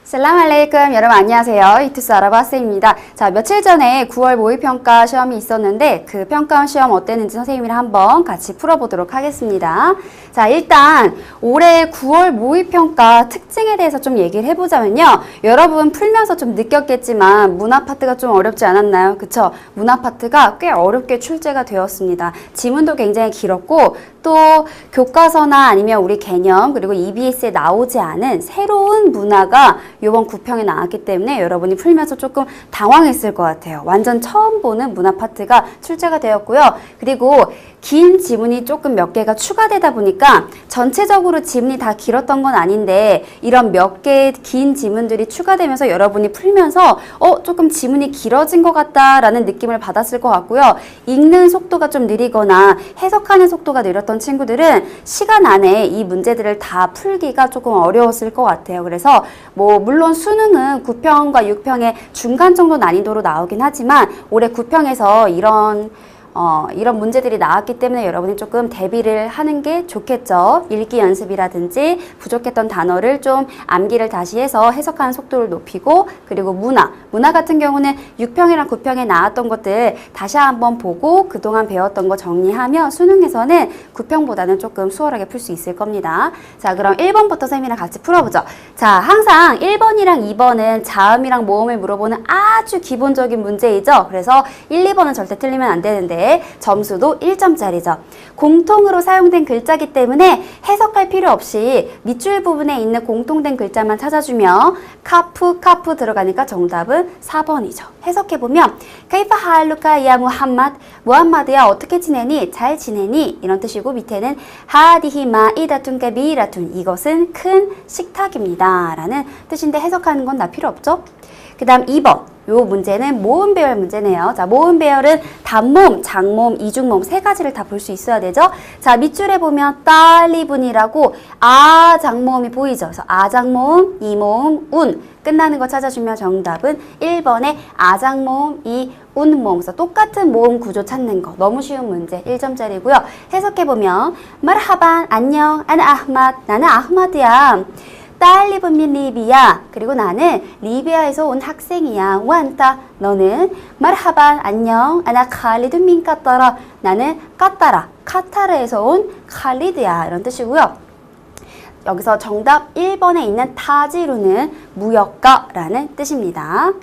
살람 알레이쿰 여러분 안녕하세요. 이투스 아랍어 학생입니다. 자, 며칠 전에 9월 모의평가 시험이 있었는데 그 평가 시험 어땠는지 선생님이랑 한번 같이 풀어보도록 하겠습니다. 자, 일단 올해 9월 모의평가 특징에 대해서 좀 얘기를 해보자면요. 여러분 풀면서 좀 느꼈겠지만 문화 파트가 좀 어렵지 않았나요? 그쵸? 문화 파트가 꽤 어렵게 출제가 되었습니다. 지문도 굉장히 길었고 또 교과서나 아니면 우리 개념 그리고 EBS에 나오지 않은 새로운 문화가 이번 9평에 나왔기 때문에 여러분이 풀면서 조금 당황했을 것 같아요. 완전 처음 보는 문화 파트가 출제가 되었고요. 그리고 긴 지문이 조금 몇 개가 추가되다 보니까 전체적으로 지문이 다 길었던 건 아닌데 이런 몇 개의 긴 지문들이 추가되면서 여러분이 풀면서 조금 지문이 길어진 것 같다라는 느낌을 받았을 것 같고요. 읽는 속도가 좀 느리거나 해석하는 속도가 느렸던 친구들은 시간 안에 이 문제들을 다 풀기가 조금 어려웠을 것 같아요. 그래서 물론 수능은 9평과 6평의 중간 정도 난이도로 나오긴 하지만 올해 9평에서 이런 문제들이 나왔기 때문에 여러분이 조금 대비를 하는 게 좋겠죠. 읽기 연습이라든지 부족했던 단어를 좀 암기를 다시 해서 해석하는 속도를 높이고 그리고 문화 같은 경우는 6평이랑 9평에 나왔던 것들 다시 한번 보고 그동안 배웠던 거 정리하면 수능에서는 9평보다는 조금 수월하게 풀 수 있을 겁니다. 자, 그럼 1번부터 쌤이랑 같이 풀어보죠. 자, 항상 1번이랑 2번은 자음이랑 모음을 물어보는 아주 기본적인 문제이죠. 그래서 1, 2번은 절대 틀리면 안 되는데 점수도 1점짜리죠. 공통으로 사용된 글자이기 때문에 해석할 필요 없이 밑줄 부분에 있는 공통된 글자만 찾아주면 카프 들어가니까 정답은 4번이죠. 해석해보면 카이파 할루카 야 무함마드야 어떻게 지내니? 잘 지내니? 이런 뜻이고 밑에는 하디히 마이다툰 까비라툰 이것은 큰 식탁입니다 라는 뜻인데 해석하는 건 나 필요 없죠? 그 다음 2번 요 문제는 모음 배열 문제네요. 자, 모음 배열은 단모음, 장모음, 이중모음 세 가지를 다 볼 수 있어야 되죠. 자, 밑줄에 보면 딸리분이라고 아 장모음이 보이죠. 그래서 아 장모음, 이 모음, 운 끝나는 거 찾아주면 정답은 1번의 아 장모음, 이 운 모음. 그래서 똑같은 모음 구조 찾는 거 너무 쉬운 문제 1점짜리고요. 해석해보면 말하반 안녕 나는 아흐마드야. 딸리브 민 리비야. 그리고 나는 리비아에서 온 학생이야. 완타 너는 말하반 안녕 아나 칼리드 민 까따라 나는 까따라 카타르에서 온 칼리드야 이런 뜻이고요. 여기서 정답 1번에 있는 타지루는 무역가라는 뜻입니다.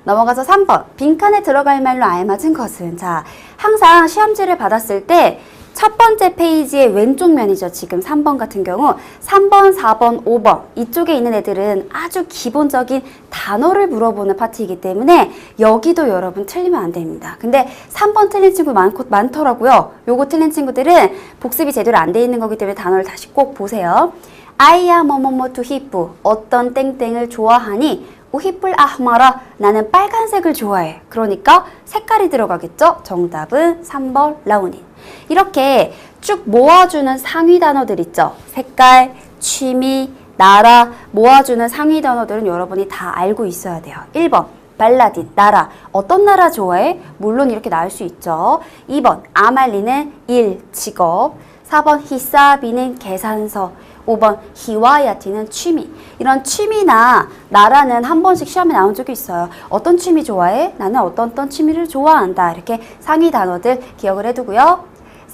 넘어가서 3번 빈칸에 들어갈 말로 알맞은 것은 자 항상 시험지를 받았을 때 첫 번째 페이지의 왼쪽 면이죠. 지금 3번 같은 경우 3번, 4번, 5번 이쪽에 있는 애들은 아주 기본적인 단어를 물어보는 파트이기 때문에 여기도 여러분 틀리면 안 됩니다. 근데 3번 틀린 친구 많더라고요. 요거 틀린 친구들은 복습이 제대로 안 돼 있는 거기 때문에 단어를 다시 꼭 보세요. 아이야 뭐뭐뭐 투히뿌 어떤 땡땡을 좋아하니 우히뿔 아흐마라 나는 빨간색을 좋아해. 그러니까 색깔이 들어가겠죠? 정답은 3번 라우닌. 이렇게 쭉 모아주는 상위 단어들 있죠? 색깔, 취미, 나라 모아주는 상위 단어들은 여러분이 다 알고 있어야 돼요. 1번 발라딘, 나라. 어떤 나라 좋아해? 물론 이렇게 나올 수 있죠. 2번 아말리는 일, 직업. 4번 히사비는 계산서. 5번 히와야티는 취미. 이런 취미나 나라는 한 번씩 시험에 나온 적이 있어요. 어떤 취미 좋아해? 나는 어떤 취미를 좋아한다. 이렇게 상위 단어들 기억을 해두고요.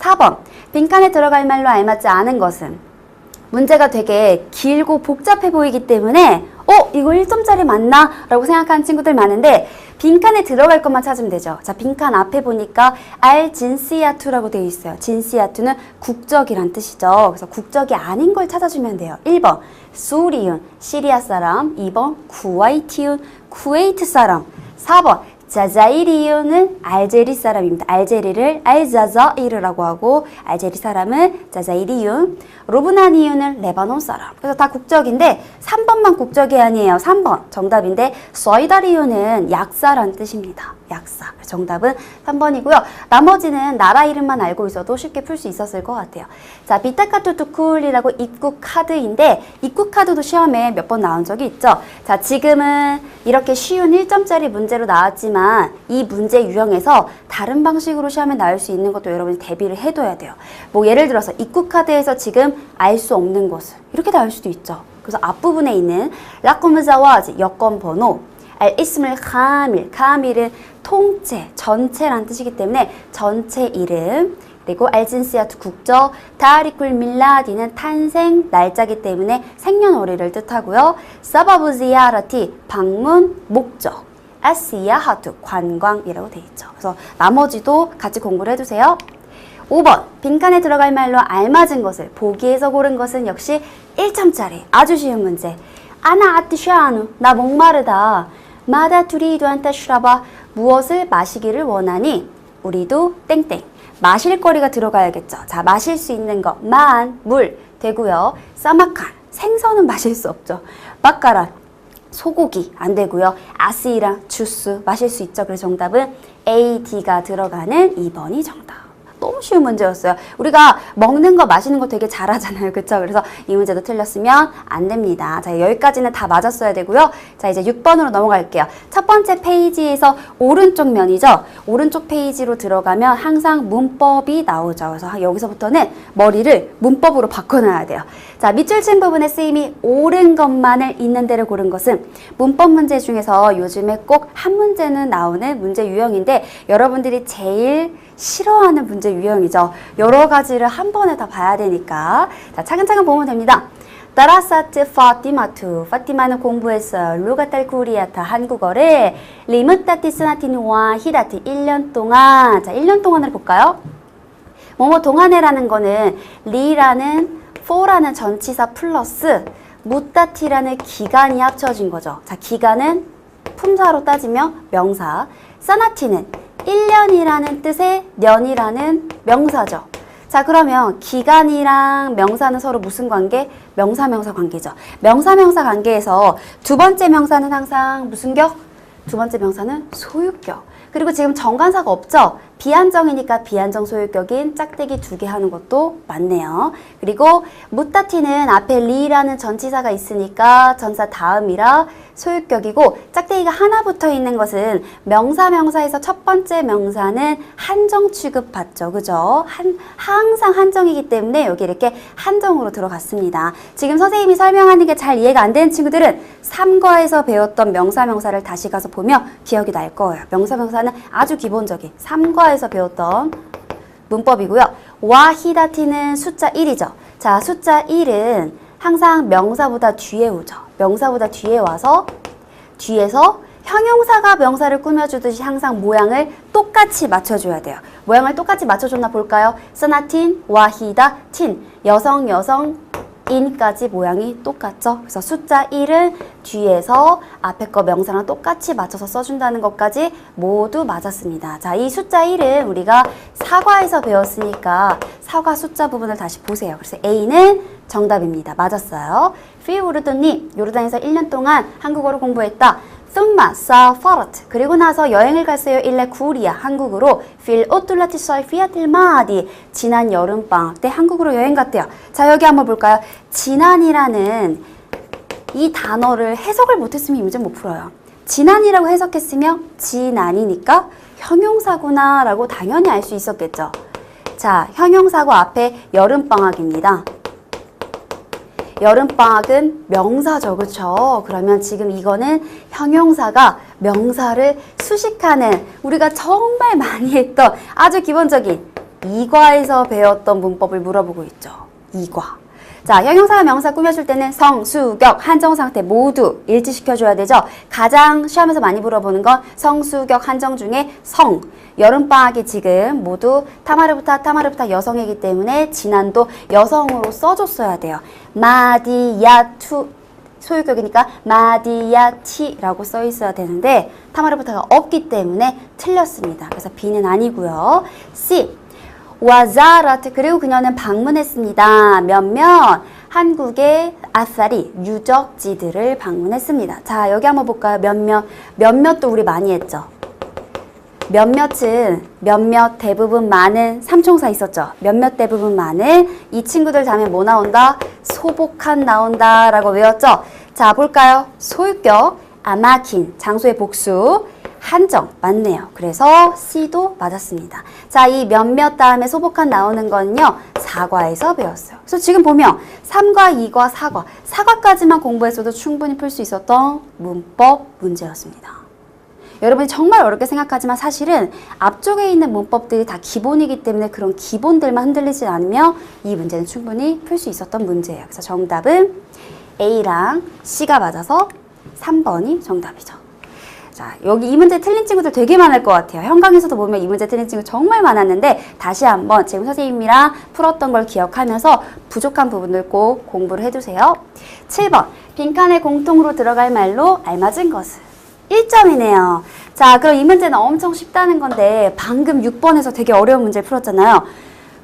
4번 빈칸에 들어갈 말로 알맞지 않은 것은 문제가 되게 길고 복잡해 보이기 때문에 이거 1점짜리 맞나? 라고 생각하는 친구들 많은데 빈칸에 들어갈 것만 찾으면 되죠. 자, 빈칸 앞에 보니까 진시아투라고 되어 있어요. 진시아투는 국적이란 뜻이죠. 그래서 국적이 아닌 걸 찾아주면 돼요. 1번 수리윤, 시리아 사람. 2번 쿠와이티윤, 쿠웨이트 사람. 4번 자자이리유는 알제리 사람입니다. 알제리를 알자자이르라고 하고 알제리 사람은 자자이리윤. 로브나니유는 레바논 사람. 그래서 다 국적인데 3번만 국적이 아니에요. 3번 정답인데 서이다리유는 약사란 뜻입니다. 약사. 정답은 3번이고요. 나머지는 나라 이름만 알고 있어도 쉽게 풀 수 있었을 것 같아요. 자, 비타카투투쿨이라고 입국 카드인데 입국 카드도 시험에 몇 번 나온 적이 있죠. 자, 지금은 이렇게 쉬운 1점짜리 문제로 나왔지만 이 문제 유형에서 다른 방식으로 시험에 나올 수 있는 것도 여러분이 대비를 해둬야 돼요. 예를 들어서 입국 카드에서 지금 알 수 없는 것을 이렇게 나올 수도 있죠. 그래서 앞부분에 있는 라꾸무 자와지 여권 번호 알 이스물 카밀 카밀은 통째, 전체란 뜻이기 때문에 전체 이름 그리고 알진시아트 국적 타리쿨 밀라디는 탄생 날짜이기 때문에 생년월일을 뜻하고요. 사바부 지야라티 방문 목적 아시야하투 관광이라고 돼 있죠. 그래서 나머지도 같이 공부를 해주세요. 5번 빈칸에 들어갈 말로 알맞은 것을 보기에서 고른 것은 역시 1점짜리 아주 쉬운 문제. 아나 아티샤누 나 목마르다. 마다 투리두 안타 슈라바 무엇을 마시기를 원하니? 우리도 땡땡 마실 거리가 들어가야겠죠. 자 마실 수 있는 거 만, 물 되고요. 사마칸 생선은 마실 수 없죠. 바까란 소고기 안 되고요. 아시랑 주스 마실 수 있죠. 그래서 정답은 A, D가 들어가는 2번이 정답. 너무 쉬운 문제였어요. 우리가 먹는 거 마시는 거 되게 잘하잖아요. 그쵸? 그래서 이 문제도 틀렸으면 안 됩니다. 자, 여기까지는 다 맞았어야 되고요. 자, 이제 6번으로 넘어갈게요. 첫 번째 페이지에서 오른쪽 면이죠. 오른쪽 페이지로 들어가면 항상 문법이 나오죠. 그래서 여기서부터는 머리를 문법으로 바꿔놔야 돼요. 자, 밑줄 친 부분에 쓰임이 옳은 것만을 있는 데를 고른 것은 문법 문제 중에서 요즘에 꼭 한 문제는 나오는 문제 유형인데 여러분들이 제일 싫어하는 문제 유형이죠. 여러 가지를 한 번에 다 봐야 되니까. 자, 차근차근 보면 됩니다. 따라사트 파티마투. 파티마는 공부했어요. 루가탈 쿠리아타 한국어를 리무타티 스나티누와 히다티 1년 동안. 자, 1년 동안을 볼까요? 뭐뭐 동안에라는 거는 리라는 포라는 전치사 플러스 무타티라는 기간이 합쳐진 거죠. 자, 기간은 품사로 따지면 명사. 사나티는 1년이라는 뜻의 년이라는 명사죠. 자, 그러면 기간이랑 명사는 서로 무슨 관계? 명사 관계죠. 명사 관계에서 두 번째 명사는 항상 무슨 격? 두 번째 명사는 소유격. 그리고 지금 정관사가 없죠? 비한정이니까 비한정 소유격인 짝대기 2개 하는 것도 맞네요. 그리고 무타티는 앞에 리라는 전치사가 있으니까 전사 다음이라 소유격이고 짝대기가 하나 붙어 있는 것은 명사에서 첫 번째 명사는 한정 취급받죠. 그죠? 항상 한정이기 때문에 여기 이렇게 한정으로 들어갔습니다. 지금 선생님이 설명하는 게 잘 이해가 안 되는 친구들은 3과에서 배웠던 명사를 다시 가서 보면 기억이 날 거예요. 명사는 아주 기본적인 3과에서 배웠던 문법이고요. 와히다티는 숫자 1이죠. 자, 숫자 1은 항상 명사보다 뒤에 오죠. 명사보다 뒤에 와서 뒤에서 형용사가 명사를 꾸며주듯이 항상 모양을 똑같이 맞춰줘야 돼요. 모양을 똑같이 맞춰줬나 볼까요? 스나틴, 와히다, 틴. 여성, 인까지 모양이 똑같죠. 그래서 숫자 1은 뒤에서 앞에 거 명사랑 똑같이 맞춰서 써준다는 것까지 모두 맞았습니다. 자, 이 숫자 1은 우리가 사과에서 배웠으니까 사과 숫자 부분을 다시 보세요. 그래서 A는 정답입니다. 맞았어요. 피 우르드니 요르단에서 1년 동안 한국어를 공부했다. ثم سافرت 그리고 나서 여행을 갔어요. 일레 쿠리아 한국으로 필 오툴라티 사이피아틸 마디 지난 여름방학 때 한국으로 여행 갔대요. 자, 여기 한번 볼까요? 지난이라는 이 단어를 해석을 못했으면 이 문제 못 풀어요. 지난이라고 해석했으면 지난이니까 형용사구나 라고 당연히 알 수 있었겠죠. 자, 형용사고 앞에 여름방학입니다. 여름방학은 명사죠. 그렇죠? 그러면 지금 이거는 형용사가 명사를 수식하는 우리가 정말 많이 했던 아주 기본적인 2과에서 배웠던 문법을 물어보고 있죠. 2과. 자, 형용사가 명사 꾸며줄 때는 성, 수, 격, 한정 상태 모두 일치시켜줘야 되죠. 가장 시험에서 많이 물어보는 건 성, 수, 격, 한정 중에 성. 여름방학이 지금 모두 타마르부타 여성이기 때문에 지난도 여성으로 써줬어야 돼요. 마디야투 소유격이니까 마디야티라고 써 있어야 되는데 타마르부타가 없기 때문에 틀렸습니다. 그래서 B는 아니고요. C. 와자라트 그리고 그녀는 방문했습니다. 몇몇 한국의 아싸리 유적지들을 방문했습니다. 자, 여기 한번 볼까요? 몇몇도 우리 많이 했죠. 몇몇 대부분 많은 삼총사 있었죠. 몇몇 대부분 많은 이 친구들 다음에 뭐 나온다? 소복한 나온다 라고 외웠죠. 자, 볼까요? 소유격 아마킨 장소의 복수 한정 맞네요. 그래서 C도 맞았습니다. 자, 이 몇몇 다음에 소복한 나오는 거는요. 4과에서 배웠어요. 그래서 지금 보면 3과 2과 4과까지만 공부했어도 충분히 풀 수 있었던 문법 문제였습니다. 여러분이 정말 어렵게 생각하지만 사실은 앞쪽에 있는 문법들이 다 기본이기 때문에 그런 기본들만 흔들리지 않으면 이 문제는 충분히 풀 수 있었던 문제예요. 그래서 정답은 A랑 C가 맞아서 3번이 정답이죠. 자, 여기 이 문제 틀린 친구들 되게 많을 것 같아요. 현강에서도 보면 이 문제 틀린 친구 정말 많았는데 다시 한번 지금 선생님이랑 풀었던 걸 기억하면서 부족한 부분을 꼭 공부를 해두세요. 7번, 빈칸에 공통으로 들어갈 말로 알맞은 것은 1점이네요. 자, 그럼 이 문제는 엄청 쉽다는 건데 방금 6번에서 되게 어려운 문제를 풀었잖아요.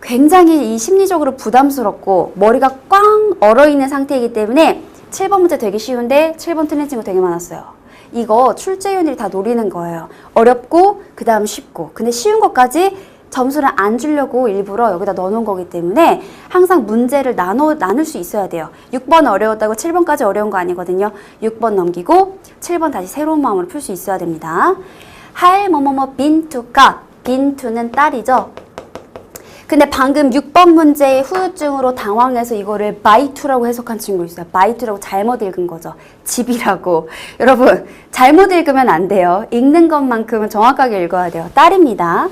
굉장히 이 심리적으로 부담스럽고 머리가 꽝 얼어있는 상태이기 때문에 7번 문제 되게 쉬운데 7번 틀린 친구 되게 많았어요. 이거 출제위원들이 다 노리는 거예요. 어렵고 그 다음 쉽고 근데 쉬운 것까지 점수를 안 주려고 일부러 여기다 넣어놓은 거기 때문에 항상 문제를 나눌 수 있어야 돼요. 6번 어려웠다고 7번까지 어려운 거 아니거든요. 6번 넘기고 7번 다시 새로운 마음으로 풀 수 있어야 됩니다. 할 뭐뭐뭐 빈투가 빈투는 딸이죠. 근데 방금 6번 문제의 후유증으로 당황해서 이거를 바이투라고 해석한 친구 있어요. 바이투라고 잘못 읽은 거죠. 집이라고. 여러분 잘못 읽으면 안 돼요. 읽는 것만큼은 정확하게 읽어야 돼요. 딸입니다.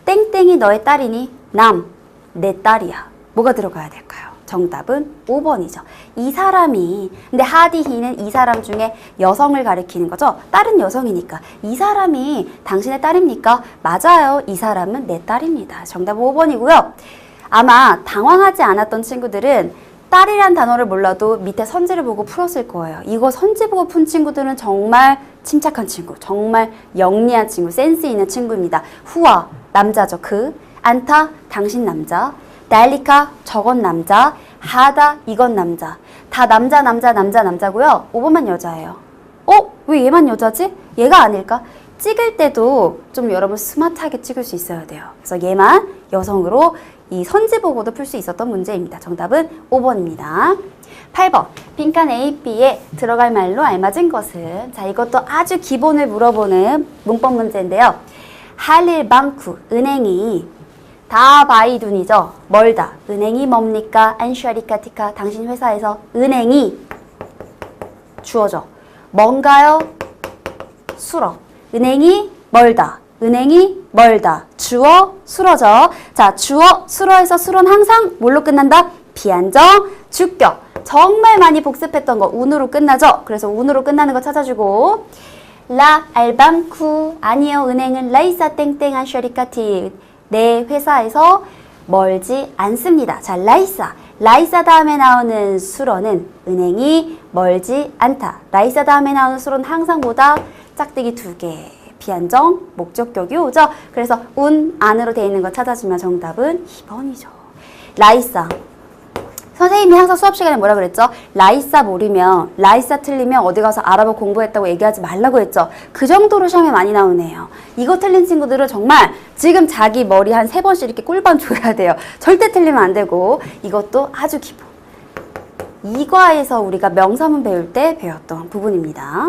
땡땡이 너의 딸이니 남, 내 딸이야. 뭐가 들어가야 될까요? 정답은 5번이죠. 이 사람이, 근데 하디히는 이 사람 중에 여성을 가리키는 거죠. 딸은 여성이니까. 이 사람이 당신의 딸입니까? 맞아요. 이 사람은 내 딸입니다. 정답은 5번이고요. 아마 당황하지 않았던 친구들은 딸이란 단어를 몰라도 밑에 선지를 보고 풀었을 거예요. 이거 선지 보고 푼 친구들은 정말 침착한 친구, 정말 영리한 친구, 센스 있는 친구입니다. 후아, 남자죠. 그, 안타, 당신 남자. 달리카, 저건 남자. 하다, 이건 남자. 다 남자고요. 5번만 여자예요. 왜 얘만 여자지? 얘가 아닐까? 찍을 때도 좀 여러분 스마트하게 찍을 수 있어야 돼요. 그래서 얘만 여성으로 이 선지 보고도 풀 수 있었던 문제입니다. 정답은 5번입니다. 8번, 빈칸 A, B에 들어갈 말로 알맞은 것은? 자, 이것도 아주 기본을 물어보는 문법 문제인데요. 할일 방쿠, 은행이 다 바이둔이죠. 멀다. 은행이 뭡니까? 안슈아리카티카. 당신 회사에서 은행이 주어져. 뭔가요? 수러. 은행이 멀다. 은행이 멀다. 주어, 수러죠. 자, 주어, 수러에서 수로는 항상 뭘로 끝난다? 비안정, 주격. 정말 많이 복습했던 거 운으로 끝나죠. 그래서 운으로 끝나는 거 찾아주고 라 알방쿠 아니요. 은행은 라이사 땡땡 안슈아리카티. 내 회사에서 멀지 않습니다. 자, 라이사 다음에 나오는 수로는 은행이 멀지 않다. 라이사 다음에 나오는 수로는 항상 보다 짝대기 2개. 비안정, 목적격이 오죠. 그래서 운 안으로 되어 있는 거 찾아주면 정답은 2번이죠. 라이사. 선생님이 항상 수업 시간에 뭐라 그랬죠? 라이사 모르면, 라이사 틀리면 어디 가서 아랍어 공부했다고 얘기하지 말라고 했죠. 그 정도로 시험에 많이 나오네요. 이거 틀린 친구들은 정말 지금 자기 머리 한 3번씩 이렇게 꿀밤 줘야 돼요. 절대 틀리면 안 되고 이것도 아주 기본. 2과에서 우리가 명사문 배울 때 배웠던 부분입니다.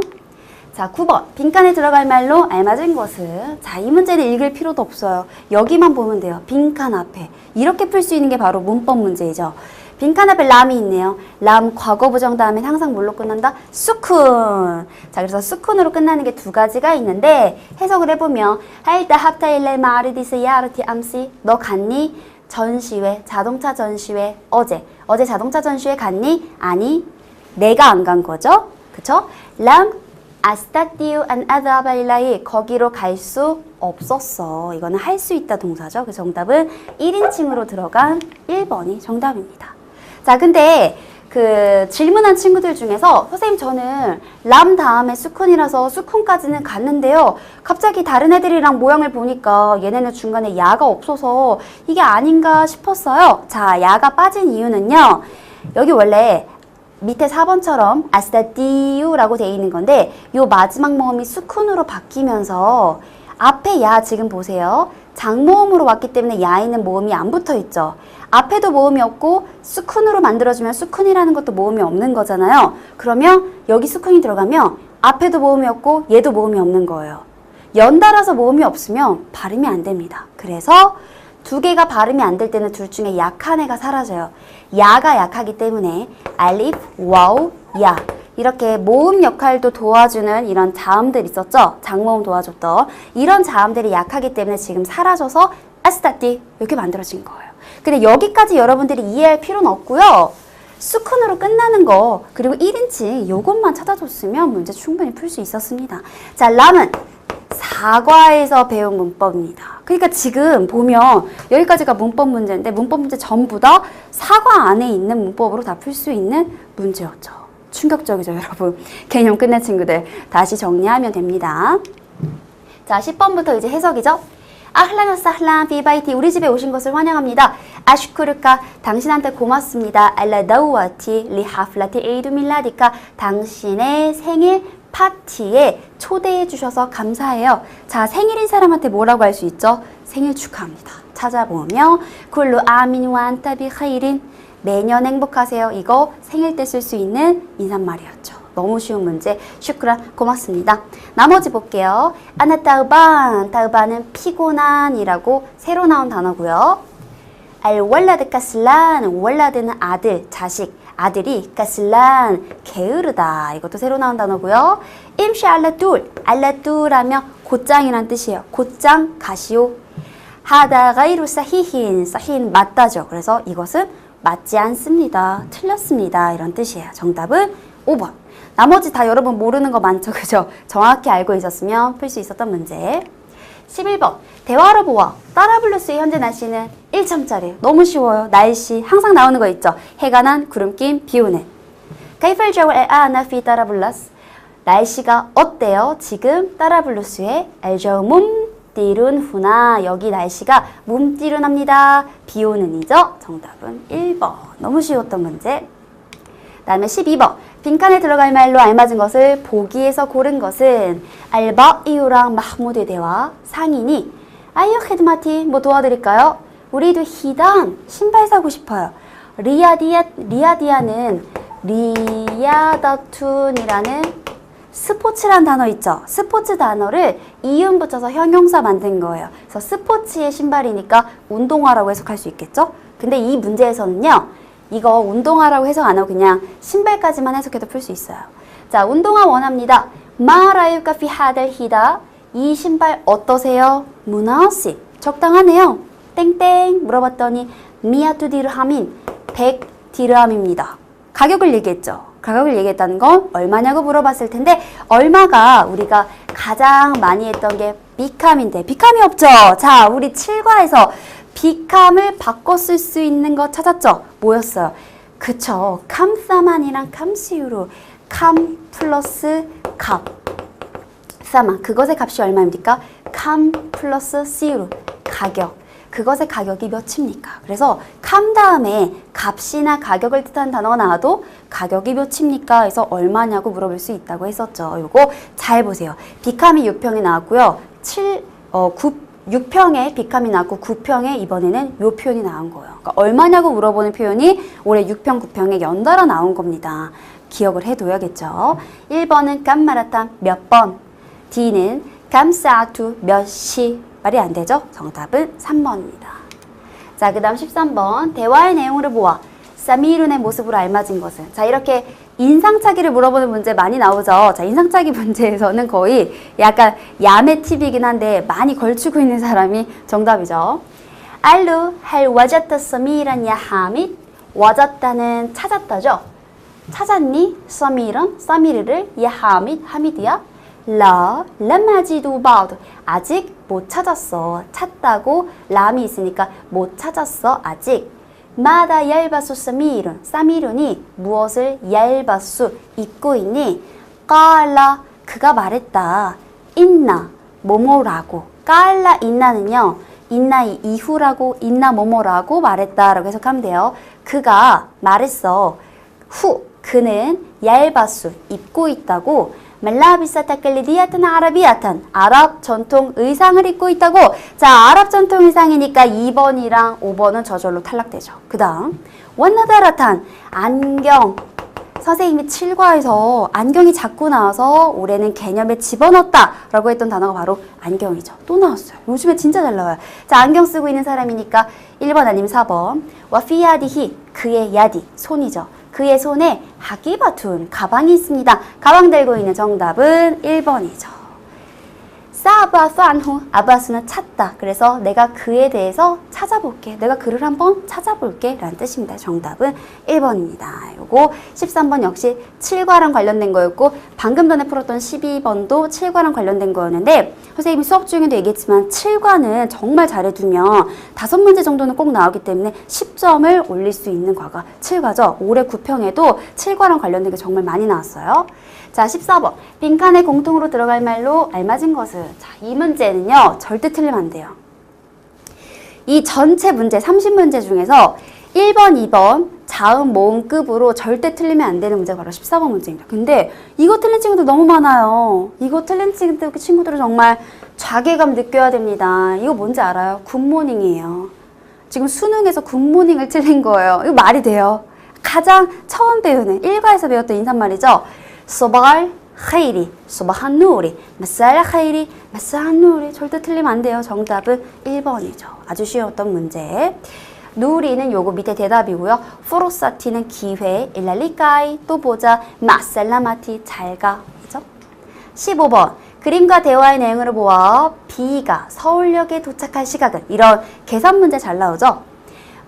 자, 9번. 빈칸에 들어갈 말로 알맞은 것은? 자, 이 문제는 읽을 필요도 없어요. 여기만 보면 돼요. 빈칸 앞에. 이렇게 풀 수 있는 게 바로 문법 문제이죠. 빈칸 앞에 람이 있네요. 람 과거 부정 다음엔 항상 뭘로 끝난다? 수쿤. 자, 그래서 수쿤으로 끝나는 게 2가지가 있는데 해석을 해보면 할다 합타일레 마르디스 야르티 암시 너 갔니? 전시회, 자동차 전시회 어제 자동차 전시회 갔니? 아니, 내가 안 간 거죠. 그쵸? 람 아스타티우 안 아드아바일라이 거기로 갈 수 없었어. 이거는 할 수 있다 동사죠. 그 정답은 1인칭으로 들어간 1번이 정답입니다. 자, 근데 그 질문한 친구들 중에서 선생님 저는 람 다음에 수쿤이라서 수쿤까지는 갔는데요. 갑자기 다른 애들이랑 모양을 보니까 얘네는 중간에 야가 없어서 이게 아닌가 싶었어요. 자, 야가 빠진 이유는요. 여기 원래 밑에 4번처럼 아스타디우라고 되어 있는 건데 요 마지막 모음이 수쿤으로 바뀌면서 앞에 야 지금 보세요. 장모음으로 왔기 때문에 야에는 모음이 안 붙어 있죠. 앞에도 모음이 없고 수쿤으로 만들어주면 수쿤이라는 것도 모음이 없는 거잖아요. 그러면 여기 수쿤이 들어가면 앞에도 모음이 없고 얘도 모음이 없는 거예요. 연달아서 모음이 없으면 발음이 안 됩니다. 그래서 두 개가 발음이 안 될 때는 둘 중에 약한 애가 사라져요. 야가 약하기 때문에 알리프, 와우, 야. 이렇게 모음 역할도 도와주는 이런 자음들 있었죠? 장모음 도와줬던 이런 자음들이 약하기 때문에 지금 사라져서 아스타띠 이렇게 만들어진 거예요. 근데 여기까지 여러분들이 이해할 필요는 없고요. 수쿤으로 끝나는 거 그리고 1인칭 요것만 찾아줬으면 문제 충분히 풀 수 있었습니다. 자, 람은 사과에서 배운 문법입니다. 그러니까 지금 보면 여기까지가 문법 문제인데 문법 문제 전부 다 사과 안에 있는 문법으로 다 풀 수 있는 문제였죠. 충격적이죠, 여러분. 개념 끝낸 친구들 다시 정리하면 됩니다. 자, 10번부터 이제 해석이죠. 아흘란 와사흘란 비바이티 우리 집에 오신 것을 환영합니다. 아슈쿠르카 당신한테 고맙습니다. 알라 다우와티 리하플라티 에이두 밀라디카 당신의 생일 파티에 초대해 주셔서 감사해요. 자, 생일인 사람한테 뭐라고 할 수 있죠? 생일 축하합니다. 찾아보면 쿨루 아민 완타 비하이린 매년 행복하세요. 이거 생일 때 쓸 수 있는 인사말이었죠. 너무 쉬운 문제. 슈크란 고맙습니다. 나머지 볼게요. 아나타우반 타우반은 피곤한이라고 새로 나온 단어고요. 알월라드 카슬란 월라드는 아들, 자식. 아들이 카슬란 게으르다. 이것도 새로 나온 단어고요. 임시 알라둘 알라둘하면 곧장이란 뜻이에요. 곧장 가시오. 하다가이루 사히힌 사힌 맞다죠. 그래서 이것은 맞지 않습니다. 틀렸습니다. 이런 뜻이에요. 정답은 5번. 나머지 다 여러분 모르는 거 많죠? 그죠? 정확히 알고 있었으면 풀 수 있었던 문제. 11번. 대화로 보아. 따라블루스의 현재 날씨는 1점짜리. 너무 쉬워요. 날씨. 항상 나오는 거 있죠? 해가 난, 구름 낀, 비 오는. 카이펠 저울 아나 피 따라블라스. 날씨가 어때요? 지금 따라블루스의 알저 몸띠룬 후나. 여기 날씨가 뭉띠룬합니다. 비 오는이죠? 정답은 1번. 너무 쉬웠던 문제. 다음에 12번. 빈칸에 들어갈 말로 알맞은 것을 보기에서 고른 것은 알바이유랑 마흐무드의 대화. 상인이 아이유 헤드마티 뭐 도와드릴까요? 우리도 히단 신발 사고 싶어요. 리아디아는 리야다툰이라는 스포츠란 단어 있죠. 스포츠 단어를 이음 붙여서 형용사 만든 거예요. 그래서 스포츠의 신발이니까 운동화라고 해석할 수 있겠죠. 근데 이 문제에서는요. 이거 운동화라고 해석 안 하고 그냥 신발까지만 해석해도 풀 수 있어요. 자, 운동화 원합니다. 마라유카 피 하델 히다. 이 신발 어떠세요? 무나시. 적당하네요. 땡땡 물어봤더니 미아투 디르하민 100 디르함입니다. 가격을 얘기했죠. 가격을 얘기했다는 건 얼마냐고 물어봤을 텐데 얼마가 우리가 가장 많이 했던 게 비캄인데 비캄이 없죠. 자, 우리 7과에서 비캄을 바꿔 쓸 수 있는 거 찾았죠? 뭐였어요? 그쵸. 캄사만이랑 캄시유로 캄 플러스 값. 사만. 그것의 값이 얼마입니까? 캄 플러스 시유로 가격. 그것의 가격이 몇입니까? 그래서 캄 다음에 값이나 가격을 뜻하는 단어가 나와도 가격이 몇입니까? 해서 얼마냐고 물어볼 수 있다고 했었죠. 요거 잘 보세요. 비캄이 6평이 나왔고요. 6평에 비캄이 나왔고 9평에 이번에는 요 표현이 나온 거예요. 그러니까 얼마냐고 물어보는 표현이 올해 6평, 9평에 연달아 나온 겁니다. 기억을 해둬야겠죠. 1번은 깜마라탄 몇 번, D는 깜사투 몇 시. 말이 안 되죠? 정답은 3번입니다. 자, 그 다음 13번. 대화의 내용을 보아. 사미룬의 모습으로 알맞은 것은. 자, 이렇게 인상착의를 물어보는 문제 많이 나오죠. 자, 인상착의 문제에서는 거의 약간 야매 팁이긴 한데 많이 걸치고 있는 사람이 정답이죠. 알루 할 와자타 사미란 야하밋. 와자타는 찾았다죠. 찾았니? 사미란 사미르를 야하밋 하미드야. 람하지도 바우드. 아직 못 찾았어. 찾다고 람이 있으니까 못 찾았어. 아직. 마다 얄바수 사미룬. 사미룬이 무엇을 얄바수 입고 있니? 깔라 그가 말했다. 있나 뭐뭐라고. 깔라 있나는요. 있나 이후라고 있나 뭐뭐라고 말했다라고 해석하면 돼요. 그가 말했어. 후 그는 얄바수 입고 있다고. 말라비사 타클리디아탄 아라비아탄 아랍 전통 의상을 입고 있다고. 자, 아랍 전통 의상이니까 2번이랑 5번은 저절로 탈락되죠. 그 다음 원나다라탄 안경 선생님이 7과에서 안경이 자꾸 나와서 올해는 개념에 집어넣었다 라고 했던 단어가 바로 안경이죠. 또 나왔어요. 요즘에 진짜 잘 나와요. 자, 안경 쓰고 있는 사람이니까 1번 아니면 4번. 와피 야디히, 그의 야디, 손이죠. 그의 손에 하기바툰, 가방이 있습니다. 가방 들고 있는 정답은 1번이죠. 사바스 안후, 아바스는 찾다. 그래서 내가 그에 대해서 찾아볼게. 내가 그를 한번 찾아볼게 라는 뜻입니다. 정답은 1번입니다. 요거 13번 역시 7과랑 관련된 거였고 방금 전에 풀었던 12번도 7과랑 관련된 거였는데 선생님이 수업 중에도 얘기했지만 7과는 정말 잘해두면 5문제 정도는 꼭 나오기 때문에 10점을 올릴 수 있는 과가 7과죠. 올해 9평에도 7과랑 관련된 게 정말 많이 나왔어요. 자, 14번. 빈칸에 공통으로 들어갈 말로 알맞은 것은? 자, 이 문제는요, 절대 틀리면 안 돼요. 이 전체 문제, 30문제 중에서 1번, 2번, 자음, 모음급으로 절대 틀리면 안 되는 문제가 바로 14번 문제입니다. 근데 이거 틀린 친구들 너무 많아요. 이거 틀린 친구들은 정말 자괴감 느껴야 됩니다. 이거 뭔지 알아요? 굿모닝이에요. 지금 수능에서 굿모닝을 틀린 거예요. 이거 말이 돼요. 가장 처음 배우는 1과에서 배웠던 인사말이죠. 소바할 카이리, 소바한 누리, 마살 카이리, 마사한 누리. 절대 틀리면 안 돼요. 정답은 1번이죠. 아주 쉬웠던 문제. 누리는 요거 밑에 대답이고요. 포로사티는 기회, 일랄리까이, 또 보자, 마살라마티, 잘가. 그죠? 15번. 그림과 대화의 내용을 보아 B가 서울역에 도착할 시각은? 이런 계산 문제 잘 나오죠?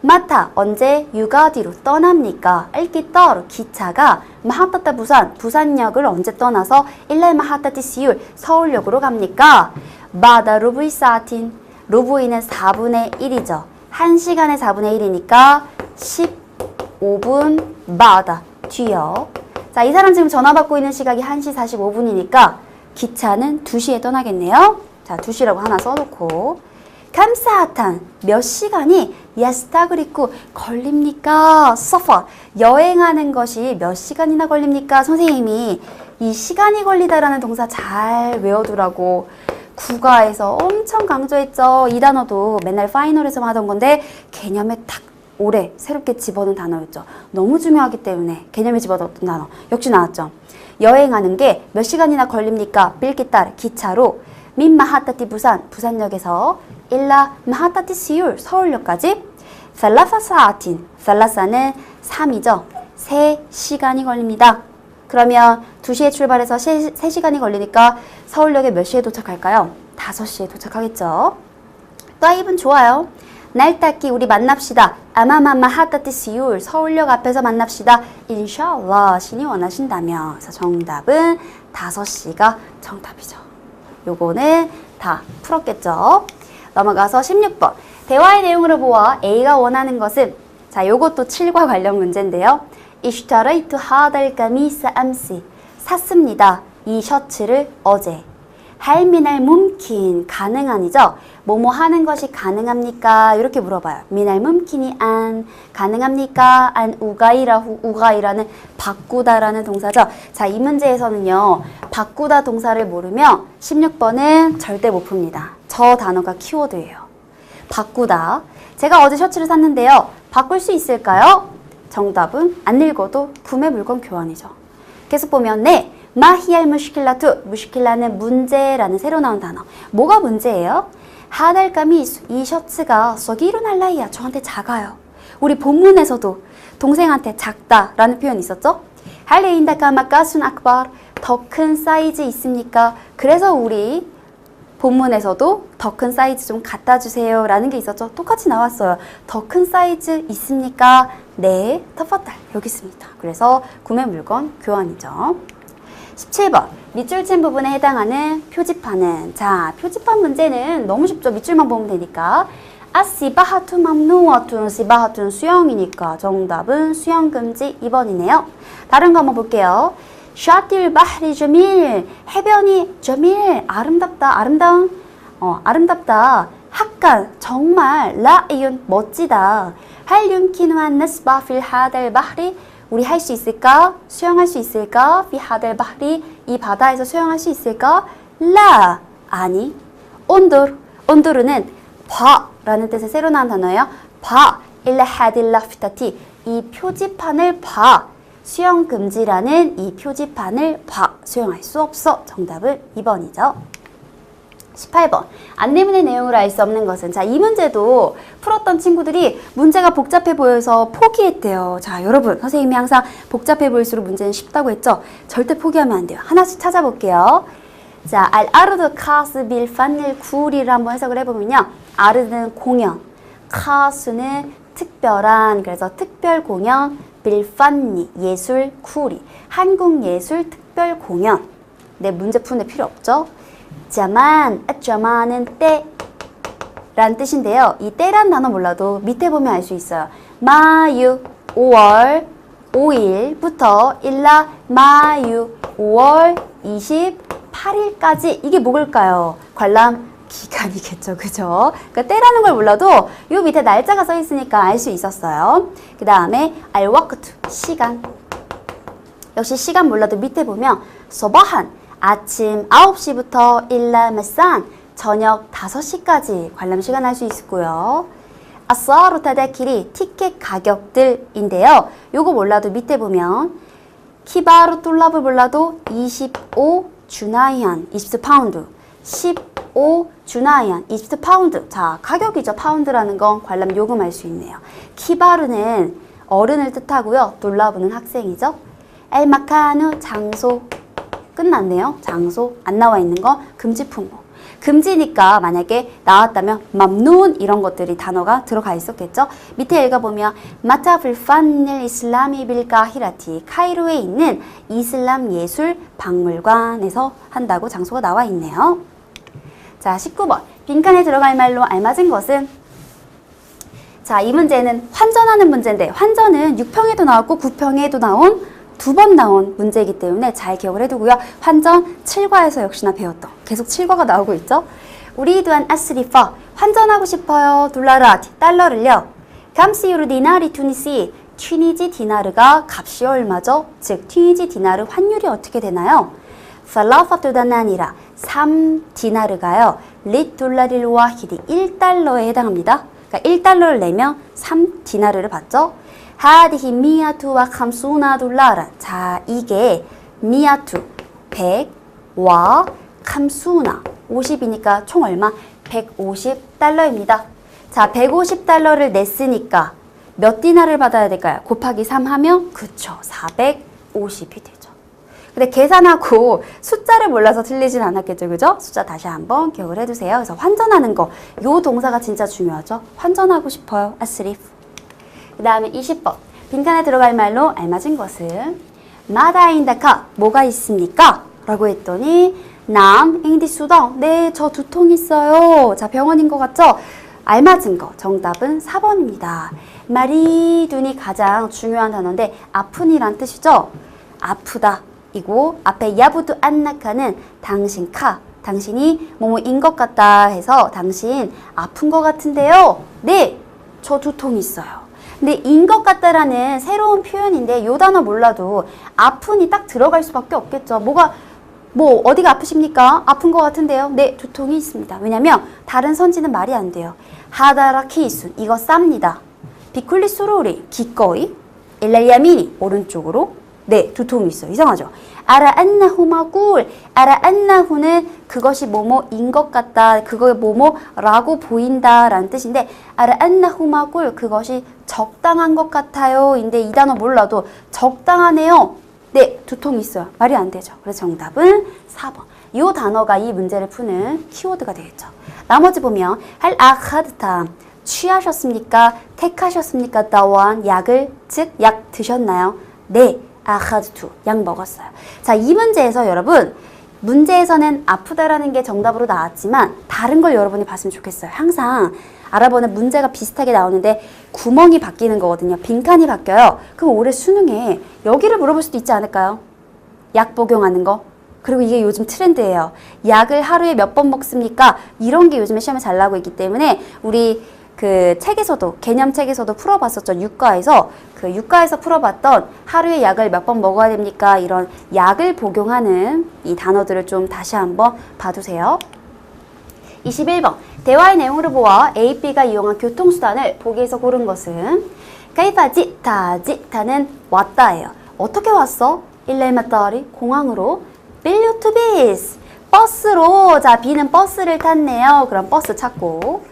마타, 언제 유가디로 떠납니까? 알기떠, 기차가 마하타타 부산역을 언제 떠나서 일날 마하타티 시울, 서울역으로 갑니까? 마다 루브이 사틴, 루브이는 4분의 1이죠. 1시간에 4분의 1이니까 15분 마다 뒤요. 자, 이 사람 지금 전화 받고 있는 시각이 1시 45분이니까 기차는 2시에 떠나겠네요. 자, 2시라고 하나 써놓고 감사하탄 몇 시간이 야스타그리고 걸립니까? 서퍼 여행하는 것이 몇 시간이나 걸립니까? 선생님이 이 시간이 걸리다라는 동사 잘 외워두라고 국어에서 엄청 강조했죠. 이 단어도 맨날 파이널에서만 하던 건데 개념에 딱 올해 새롭게 집어넣은 단어였죠. 너무 중요하기 때문에 개념에 집어넣었던 단어 역시 나왔죠. 여행하는 게 몇 시간이나 걸립니까? 빌기따르 기차로 민 마하타티 부산역에서 일라 마하타티 시울 서울역까지 살라사 사아틴 살라사는 3이죠. 3시간이 걸립니다. 그러면 2시에 출발해서 3시간이 걸리니까 서울역에 몇 시에 도착할까요? 5시에 도착하겠죠. 따입은 좋아요. 날 닦기 우리 만납시다. 아마마마 하타티 시울 서울역 앞에서 만납시다. 인샬라 신이 원하신다면. 그래서 정답은 5시가 정답이죠. 요거는 다 풀었겠죠. 넘어가서 16번. 대화의 내용으로 보아 A가 원하는 것은? 자, 요것도 7과 관련 문제인데요. 이슈타라이투 하달 까미사 암시 샀습니다. 이 셔츠를 어제. 할미날 뭄킨 가능한이죠. 뭐뭐 하는 것이 가능합니까? 이렇게 물어봐요. 미날 뭄킨이 안 가능합니까? 안 우가이라후 우가이라는 바꾸다라는 동사죠. 자, 이 문제에서는요. 바꾸다 동사를 모르면 16번은 절대 못 풉니다. 저 단어가 키워드예요. 바꾸다. 제가 어제 셔츠를 샀는데요. 바꿀 수 있을까요? 정답은 안 읽어도 구매 물건 교환이죠. 계속 보면 네. 마히알 무시킬라투 무시킬라는 문제라는 새로 나온 단어. 뭐가 문제예요? 하달감이 이 셔츠가 서기로 날라이야. 저한테 작아요. 우리 본문에서도 동생한테 작다라는 표현이 있었죠? 할레인다카마 가순 악발 더 큰 사이즈 있습니까? 그래서 우리 본문에서도 더 큰 사이즈 좀 갖다 주세요 라는 게 있었죠. 똑같이 나왔어요. 더 큰 사이즈 있습니까? 네, 터퍼달 여기 있습니다. 그래서 구매 물건 교환이죠. 17번 밑줄 친 부분에 해당하는 표지판은? 자, 표지판 문제는 너무 쉽죠. 밑줄만 보면 되니까. 시바하툰 맘누와툰 시바하툰 수영이니까 정답은 수영금지 2번이네요. 다른 거 한번 볼게요. 샤틸 바흐리 저밀 해변이 저밀 아름답다 아름다운 아름답다 학간 정말 라이윤 멋지다 할윤키누한 나스바 필 하달 바흐리 우리 할 수 있을까? 수영할 수 있을까? 피 하델 바흐리 이 바다에서 수영할 수 있을까? 라 아니 온두르는 봐라는 뜻의 새로 나온 단어예요. 봐 일라 하딜라 피타티 이 표지판을 봐 수영 금지라는 이 표지판을 봐. 수영할 수 없어. 정답은 2번이죠. 18번. 안내문의 내용을 알 수 없는 것은 자, 이 문제도 풀었던 친구들이 문제가 복잡해 보여서 포기했대요. 자, 여러분 선생님이 항상 복잡해 보일수록 문제는 쉽다고 했죠? 절대 포기하면 안 돼요. 하나씩 찾아볼게요. 자, 알아르드 카스 빌판일 구리를 한번 해석을 해보면요. 아르드는 공연, 카스는 특별한, 그래서 특별 공연, 빌판니 예술 구리, 한국 예술 특별 공연. 네, 문제 푸는 필요 없죠? 자만은 때 라는 뜻인데요. 이 때란 단어 몰라도 밑에 보면 알 수 있어요. 마유 5월 5일부터 일라 마유 5월 28일까지 이게 뭐일까요? 관람 기간이겠죠. 그죠? 그러니까 때라는 걸 몰라도 요 밑에 날짜가 써 있으니까 알 수 있었어요. 그 다음에 알와크투 시간. 역시 시간 몰라도 밑에 보면 소바한 아침 9시부터 일라 메산 저녁 5시까지 관람 시간 할 수 있고요. 아싸루 타다키리 티켓 가격들인데요. 요거 몰라도 밑에 보면 키바루 툴랍을 몰라도 25 주나이안 20파운드 15 주나이안 20파운드. 자, 가격이죠. 파운드라는 건 관람 요금 알 수 있네요. 키바루는 어른을 뜻하고요. 툴라브는 학생이죠. 엘마카누 장소. 끝났네요. 장소 안 나와 있는 거 금지 품목. 금지니까 만약에 나왔다면 맘눈 이런 것들이 단어가 들어가 있었겠죠. 밑에 읽어보면 마타 불판일 이슬라미 빌가히라티 카이로에 있는 이슬람 예술 박물관에서 한다고 장소가 나와 있네요. 자, 19번 빈칸에 들어갈 말로 알맞은 것은 자, 이 문제는 환전하는 문제인데 환전은 6평에도 나왔고 9평에도 나온 2번 나온 문제이기 때문에 잘 기억을 해두고요. 환전 7과에서 역시나 배웠던 계속 7과가 나오고 있죠. 우리 또한 아스리파 환전하고 싶어요. 둘라라티 달러를요. 감시유르 디나리 투니시 튀니지 디나르가 값이 얼마죠? 즉 튀니지 디나르 환율이 어떻게 되나요? 살라파투다나니라 3디나르가요. 리둘라릴 와히디 1달러에 해당합니다. 그러니까 1달러를 내면 3디나르를 받죠. 하디히 미아투와 감수나 둘라라. 자, 이게 미아투 100와 감수나 50이니까 총 얼마? 150달러입니다. 자, 150달러를 냈으니까 몇 디나를 받아야 될까요? 곱하기 3 하면 그쵸, 450이 되죠. 근데 계산하고 숫자를 몰라서 틀리진 않았겠죠, 그죠? 숫자 다시 한번 기억을 해두세요. 그래서 환전하는 거, 요 동사가 진짜 중요하죠. 환전하고 싶어요. 아스리프. 그 다음에 20번 빈칸에 들어갈 말로 알맞은 것은 마다인다카 뭐가 있습니까? 라고 했더니 남 잉디수덩 네, 저 두통 있어요. 자, 병원인 것 같죠? 알맞은 거 정답은 4번입니다. 마리둔이 가장 중요한 단어인데 아픈이란 뜻이죠? 아프다 이고 앞에 야부두 안나카는 당신 카 당신이 뭐뭐인 것 같다 해서 당신 아픈 것 같은데요. 네, 저 두통 있어요. 근데 인 것 같다라는 새로운 표현인데 요 단어 몰라도 아픈이 딱 들어갈 수밖에 없겠죠. 뭐 어디가 아프십니까? 아픈 것 같은데요. 네, 두통이 있습니다. 왜냐면 다른 선지는 말이 안 돼요. 하다라 키이순 이거 쌉니다. 비쿨리 수로리 기꺼이 일랄야미니 오른쪽으로 네, 두통이 있어요. 이상하죠? 아라안나후마꿀 아라안나후는 그것이 뭐뭐인 것 같다. 그거 뭐뭐라고 보인다 라는 뜻인데 아라안나후마꿀 그것이 적당한 것 같아요. 인데 이 단어 몰라도 적당하네요. 네, 두통이 있어요. 말이 안 되죠. 그래서 정답은 4번. 이 단어가 이 문제를 푸는 키워드가 되겠죠. 나머지 보면 할 아카드타 취하셨습니까? 택하셨습니까? 다원 약을 즉 약 드셨나요? 네. 아카드투 약 먹었어요. 자, 이 문제에서 여러분 문제에서는 아프다라는 게 정답으로 나왔지만 다른 걸 여러분이 봤으면 좋겠어요. 항상 알아보는 문제가 비슷하게 나오는데 구멍이 바뀌는 거거든요. 빈칸이 바뀌어요. 그럼 올해 수능에 여기를 물어볼 수도 있지 않을까요? 약 복용하는 거. 그리고 이게 요즘 트렌드예요. 약을 하루에 몇 번 먹습니까? 이런 게 요즘에 시험에 잘 나오고 있기 때문에 우리 그 책에서도 개념책에서도 풀어봤었죠. 육과에서 그 육과에서 풀어봤던 하루에 약을 몇 번 먹어야 됩니까? 이런 약을 복용하는 이 단어들을 좀 다시 한번 봐두세요. 21번 대화의 내용으로 보아 A, B가 이용한 교통수단을 보기에서 고른 것은 카이파지 타는 왔다예요. 어떻게 왔어? 일레마따리 공항으로 빌류투비스 버스로. 자, B는 버스를 탔네요. 그럼 버스 찾고.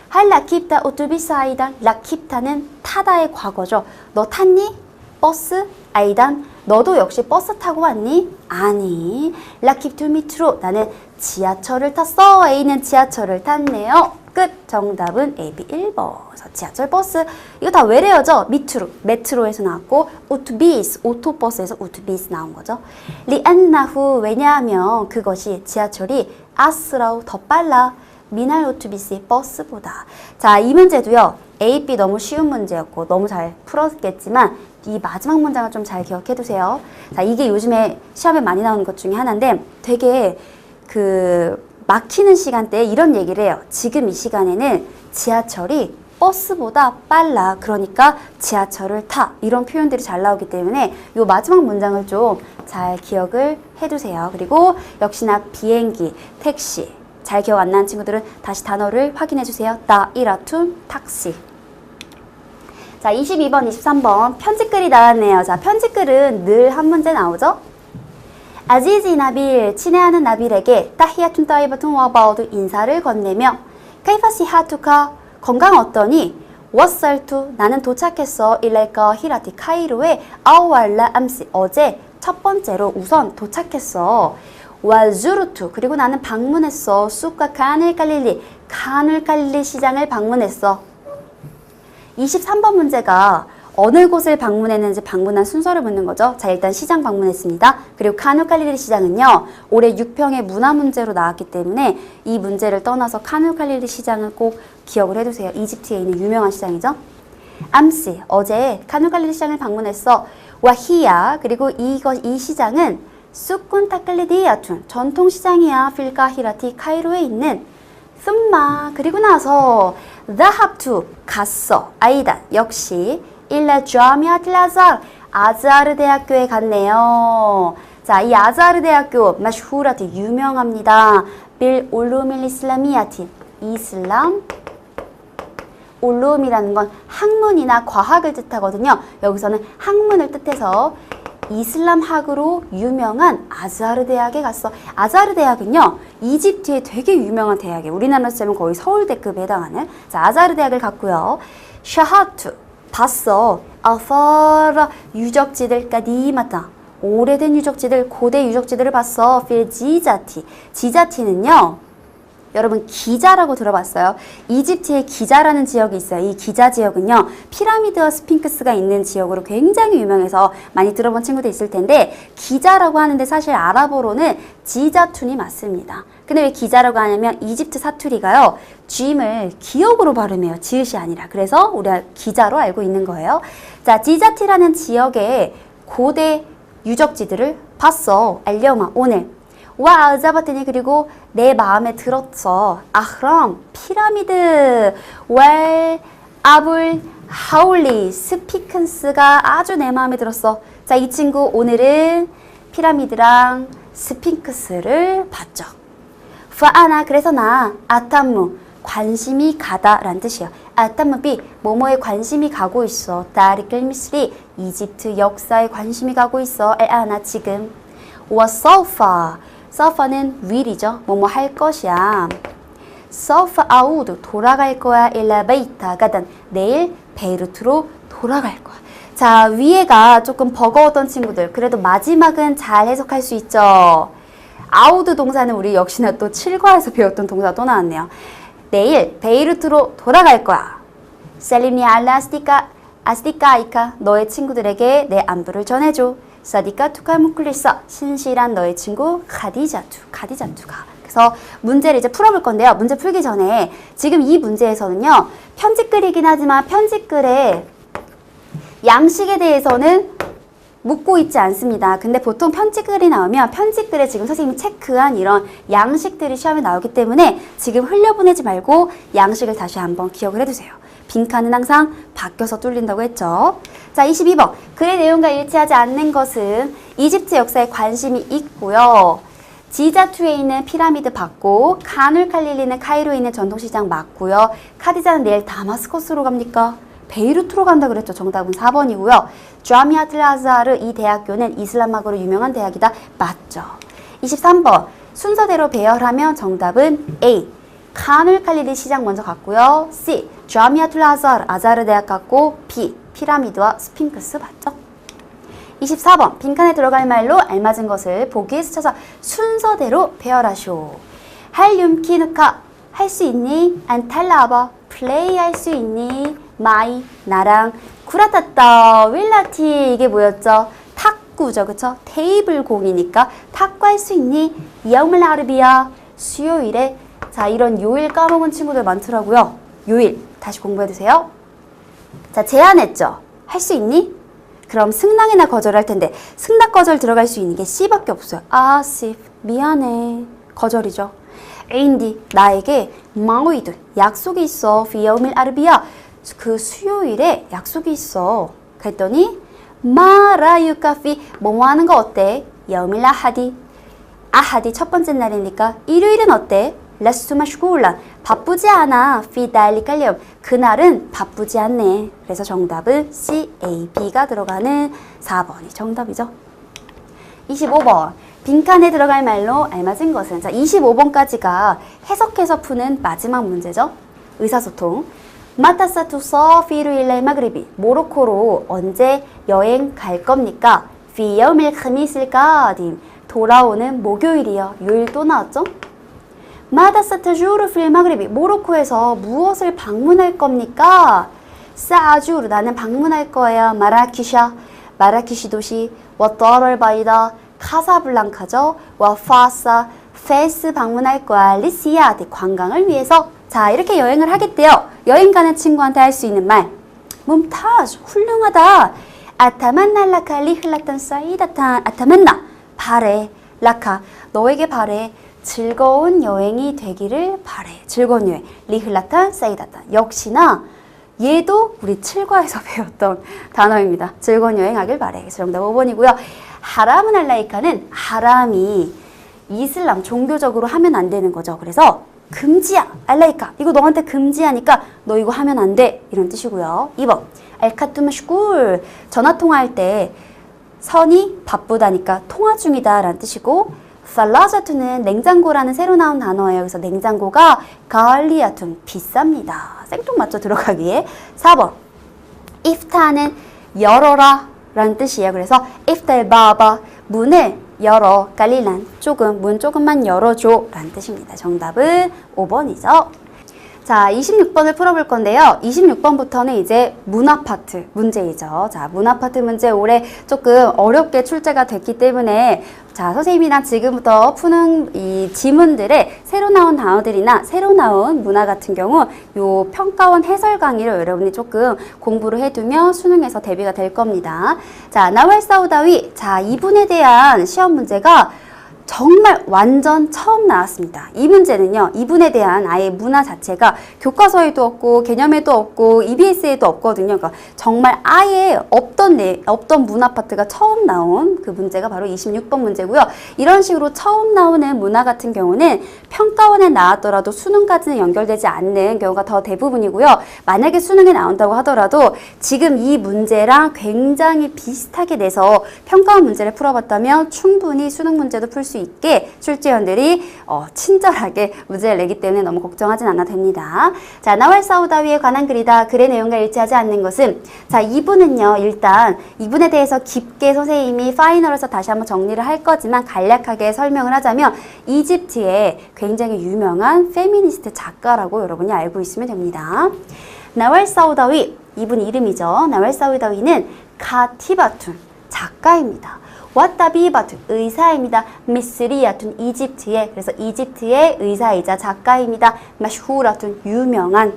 할 라킵타 오투비스 아이단. 라킵타는 타다의 과거죠. 너 탔니? 버스? 아이단. 너도 역시 버스 타고 왔니? 아니. 라킵투 미트로. 나는 지하철을 탔어. A는 지하철을 탔네요. 끝. 정답은 A, B 1번. 지하철, 버스. 이거 다 외래어죠? 미트로. 메트로에서 나왔고 우투비스. 오토버스에서 우투비스 나온 거죠. 리안나후. 왜냐하면 그것이 지하철이 아스라우 더 빨라. 미날 오투비스의 버스보다. 자, 이 문제도요. A, B 너무 쉬운 문제였고 너무 잘 풀었겠지만 이 마지막 문장을 좀 잘 기억해 두세요. 자, 이게 요즘에 시험에 많이 나오는 것 중에 하나인데 되게 막히는 시간대에 이런 얘기를 해요. 지금 이 시간에는 지하철이 버스보다 빨라. 그러니까 지하철을 타. 이런 표현들이 잘 나오기 때문에 이 마지막 문장을 좀 잘 기억을 해두세요. 그리고 역시나 비행기, 택시 잘 기억 안 나는 친구들은 다시 단어를 확인해 주세요. 따이라툰, 탁시. 자, 22번, 23번 편집글이 나왔네요. 자, 편집글은 늘 한 문제 나오죠? 아지지 나빌, 친애하는 나빌에게 타히야툰 따이바툰 와바오도 인사를 건네며 카이파시 하투카, 건강 어떠니? 워설투, 나는 도착했어. 일랄까 히라티 카이로에 아우알라 암시, 어제 첫 번째로 우선 도착했어. 와주루투, 그리고 나는 방문했어. 쑥과 카눌 갈릴리 시장을 방문했어. 23번 문제가 어느 곳을 방문했는지 방문한 순서를 묻는 거죠. 자, 일단 시장 방문했습니다. 그리고 카눌 갈릴리 시장은요, 올해 6평의 문화 문제로 나왔기 때문에 이 문제를 떠나서 카눌 갈릴리 시장을 꼭 기억을 해두세요. 이집트에 있는 유명한 시장이죠. 암시, 어제 카눌 갈릴리 시장을 방문했어. 와히야, 그리고 이 시장은 수꾼 타클리디야툰, 전통시장이야. 필카히라티, 카이로에 있는. 숨마, 그리고 나서 dhahabtu, 갔어. 아이다, 역시 일라 자미아틀 아잘, 아자르 대학교에 갔네요. 자, 이 아자르 대학교 마슈후라티, 유명합니다. 빌 울루밀 이슬라미아티, 이슬람 울룸이라는 건 학문이나 과학을 뜻하거든요. 여기서는 학문을 뜻해서 이슬람학으로 유명한 아자르 대학에 갔어. 아자르 대학은요, 이집트의 되게 유명한 대학이에요. 우리나라로 치면 거의 서울대급에 해당하는. 자, 아자르 대학을 갔고요. 샤하투, 봤어. 아파라, 유적지들 까디마타, 오래된 유적지들, 고대 유적지들을 봤어. 필 지자티, 지자티는요, 여러분 기자라고 들어봤어요? 이집트에 기자라는 지역이 있어요. 이 기자 지역은요, 피라미드와 스핑크스가 있는 지역으로 굉장히 유명해서 많이 들어본 친구도 있을 텐데, 기자라고 하는데 사실 아랍어로는 지자툰이 맞습니다. 근데 왜 기자라고 하냐면 이집트 사투리가요, 쥐임을 기역으로 발음해요. 지읒이 아니라. 그래서 우리가 기자로 알고 있는 거예요. 자, 지자티라는 지역의 고대 유적지들을 봤어. 알려마, 오늘. 와, 아자바트니, 그리고 내 마음에 들었어. 아흐람, 피라미드. 왈, 아불, 하울리, 스피큰스가 아주 내 마음에 들었어. 자, 이 친구 오늘은 피라미드랑 스핑크스를 봤죠. 파아나, 그래서 나, 아탐무, 관심이 가다 라는 뜻이에요. 아탐무비, 뭐뭐에 관심이 가고 있어. 다리클 미스리, 이집트 역사에 관심이 가고 있어. 에아나, 지금. 와, 서파, 서파는 will이죠. 뭐뭐 할 것이야. 서파 아우드, 돌아갈 거야. 일라 베이타 가단, 내일 베이루트로 돌아갈 거야. 자, 위에가 조금 버거웠던 친구들, 그래도 마지막은 잘 해석할 수 있죠. 아우드 동사는 우리 역시나 또 7과에서 배웠던 동사 또 나왔네요. 내일 베이루트로 돌아갈 거야. 셀림니 알라 아스티카이카, 너의 친구들에게 내 안부를 전해줘. 사디카 투칼무클리사, 신실한 너의 친구 가디자투가. 그래서 문제를 이제 풀어볼 건데요. 문제 풀기 전에 지금 이 문제에서는요, 편집글이긴 하지만 편집글의 양식에 대해서는 묻고 있지 않습니다. 근데 보통 편집글이 나오면 편집글에 지금 선생님이 체크한 이런 양식들이 시험에 나오기 때문에 지금 흘려보내지 말고 양식을 다시 한번 기억을 해두세요. 빈칸은 항상 바뀌어서 뚫린다고 했죠. 자, 22번. 글의 내용과 일치하지 않는 것은 이집트 역사에 관심이 있고요. 지자투에 있는 피라미드 봤고, 카눌 칼릴리는 카이로에 있는 전통시장 맞고요. 카디자는 내일 다마스커스로 갑니까? 베이루트로 간다 그랬죠. 정답은 4번이고요. 자미아틀 아자르 이 대학교는 이슬람학으로 유명한 대학이다. 맞죠. 23번 순서대로 배열하면 정답은 A. 칸울 칼리디 시장 먼저 갔고요. C. 자미아툴 아자르 대학 갔고 B. 피라미드와 스핑크스 맞죠? 24번 빈칸에 들어갈 말로 알맞은 것을 보기에 스쳐서 순서대로 배열하시오. 할 윰키누카 할 수 있니? 안탈라바 플레이 할 수 있니? 마이 나랑 구라타따 윌라티 이게 뭐였죠? 탁구죠. 그쵸? 테이블 공이니까 탁구 할 수 있니? 야우물 아르비야 수요일에 자 이런 요일 까먹은 친구들 많더라고요. 요일 다시 공부해두세요. 자 제안했죠. 할 수 있니? 그럼 승낙이나 거절할 텐데 승낙 거절 들어갈 수 있는 게 C밖에 없어요. 아시프 미안해 거절이죠. 에인디 나에게 마오이드 약속이 있어. 피여밀 아르비야 그 수요일에 약속이 있어. 그랬더니 마라유카피 뭐뭐 하는 거 어때? 여밀 아하디 아하디 첫 번째 날이니까 일요일은 어때? 레스투마 슈골라 바쁘지 않아. 피달리 깔렴 그날은 바쁘지 않네. 그래서 정답은 C, A, B가 들어가는 4번이 정답이죠. 25번 빈칸에 들어갈 말로 알맞은 것은 자 25번까지가 해석해서 푸는 마지막 문제죠. 의사소통 마타사투서 피루일레 마그리비 모로코로 언제 여행 갈 겁니까? 피여밀 크미슬까 돌아오는 목요일이요. 요일 또 나왔죠? 마다사타주르 필 마그리비 모로코에서 무엇을 방문할 겁니까? 사주르 나는 방문할 거예요. 마라키샤 마라키시 도시 와떠럴 바이다 카사블랑카죠. 와파사 페스 방문할 거야. 리시아 관광을 위해서 자 이렇게 여행을 하겠대요. 여행 가는 친구한테 할 수 있는 말 뭄타즈 훌륭하다. 아타만나 라카 리흘라탄 사이다탄 아타만나 바래 라카 너에게 바래 즐거운 여행이 되기를 바래. 즐거운 여행. 리흘라탄 사이다탄. 역시나 얘도 우리 7과에서 배웠던 단어입니다. 즐거운 여행하길 바래. 그래서 정답 5번이고요. 하라문 알라이카는 하람이 이슬람 종교적으로 하면 안 되는 거죠. 그래서 금지야. 알라이카. 이거 너한테 금지하니까 너 이거 하면 안 돼. 이런 뜻이고요. 2번. 알카투마 슈꿀. 전화통화할 때 선이 바쁘다니까 통화 중이다 라는 뜻이고 살라자투는 냉장고라는 새로 나온 단어예요. 그래서 냉장고가 가알리아툰 비쌉니다. 생뚱맞죠 들어가기에. 4번 이프타는 열어라 라는 뜻이에요. 그래서 이프타의 바바 문을 열어 갈릴란 조금 문 조금만 열어줘 라는 뜻입니다. 정답은 5번이죠. 자 26번을 풀어볼 건데요. 26번부터는 이제 문화 파트 문제이죠. 자 문화 파트 문제 올해 조금 어렵게 출제가 됐기 때문에 자 선생님이랑 지금부터 푸는 이 지문들의 새로 나온 단어들이나 새로 나온 문화 같은 경우 요 평가원 해설 강의를 여러분이 조금 공부를 해두면 수능에서 대비가 될 겁니다. 자 나왈 사우다위 자 이분에 대한 시험 문제가 정말 완전 처음 나왔습니다. 이 문제는요. 이분에 대한 아예 문화 자체가 교과서에도 없고 개념에도 없고 EBS에도 없거든요. 그러니까 정말 아예 없던 문화 파트가 처음 나온 그 문제가 바로 26번 문제고요. 이런 식으로 처음 나오는 문화 같은 경우는 평가원에 나왔더라도 수능까지는 연결되지 않는 경우가 더 대부분이고요. 만약에 수능에 나온다고 하더라도 지금 이 문제랑 굉장히 비슷하게 내서 평가원 문제를 풀어봤다면 충분히 수능 문제도 풀 수 있게 출제위원들이 친절하게 문제를 내기 때문에 너무 걱정하진 않아도 됩니다. 자, 나왈 사우다위에 관한 글이다. 글의 내용과 일치하지 않는 것은 자, 이분은요. 일단 이분에 대해서 깊게 선생님이 파이널에서 다시 한번 정리를 할 거지만 간략하게 설명을 하자면 이집트의 굉장히 유명한 페미니스트 작가라고 여러분이 알고 있으면 됩니다. 나왈 사우다위 이분 이름이죠. 나왈 사우다위는 카티바툰 작가입니다. 와타비바툰 의사입니다. 미스리아툰 이집트의 그래서 이집트의 의사이자 작가입니다. 마슈후라툰 유명한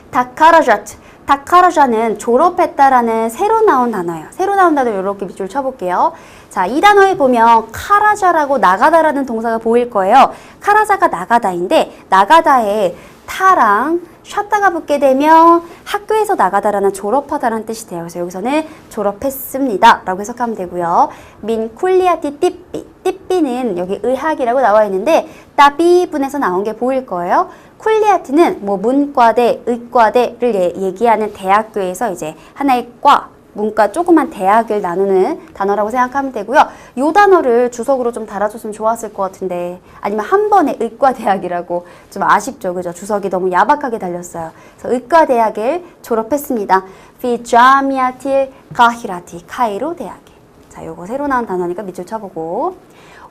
다카라자트 다카라자는 졸업했다라는 새로 나온 단어예요. 새로 나온 단어 이렇게 밑줄 쳐볼게요. 자, 이 단어에 보면 카라자라고 나가다라는 동사가 보일 거예요. 카라자가 나가다인데 나가다에 타랑 쉬었다가 붙게 되면 학교에서 나가다라는 졸업하다라는 뜻이 돼요. 그래서 여기서는 졸업했습니다 라고 해석하면 되고요. 민 쿨리아티 띠삐 띠삐는 여기 의학이라고 나와 있는데 따비분에서 나온 게 보일 거예요. 쿨리아트는 뭐 문과대, 의과대를 얘기하는 대학교에서 이제 하나의 과, 문과 조그만 대학을 나누는 단어라고 생각하면 되고요. 이 단어를 주석으로 좀 달아줬으면 좋았을 것 같은데 아니면 한 번에 의과대학이라고 좀 아쉽죠. 그죠? 주석이 너무 야박하게 달렸어요. 그래서 의과대학을 졸업했습니다. 피 자미아틸 카히라티 카이로 대학에. 자, 요거 새로 나온 단어니까 밑줄 쳐보고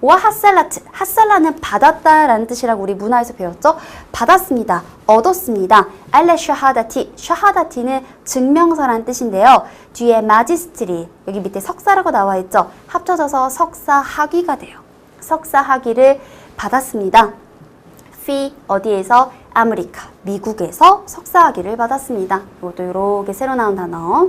와 하살라트, 하살라는 받았다라는 뜻이라고 우리 문화에서 배웠죠? 받았습니다. 얻었습니다. 알레 샤하다티, 샤하다티는 증명서라는 뜻인데요. 뒤에 마지스트리, 여기 밑에 석사라고 나와 있죠? 합쳐져서 석사 학위가 돼요. 석사 학위를 받았습니다. 피, 어디에서? 아메리카, 미국에서 석사 학위를 받았습니다. 이것도 이렇게 새로 나온 단어.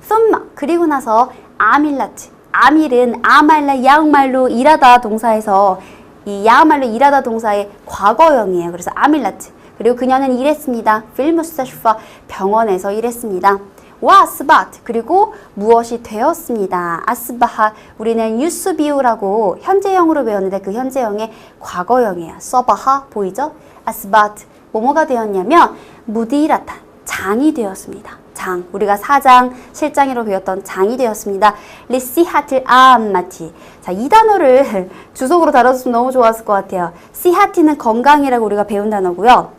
쏨마, 그리고 나서 아밀라트, 아밀은 아말라 야말로 일하다 동사에서 이 야말로 일하다 동사의 과거형이에요. 그래서 아밀라트. 그리고 그녀는 일했습니다. 필무스타슈파 병원에서 일했습니다. 와 아스바트 그리고 무엇이 되었습니다. 아스바하 우리는 유스비우라고 현재형으로 배웠는데 그 현재형의 과거형이에요. 서바하 보이죠? 아스바트 뭐뭐가 되었냐면 무디라탄 장이 되었습니다. 장, 우리가 사장, 실장으로 배웠던 장이 되었습니다. 리시하틀 아암마티. 자, 이 단어를 주석으로 달아줬으면 너무 좋았을 것 같아요. 시하티는 건강이라고 우리가 배운 단어고요.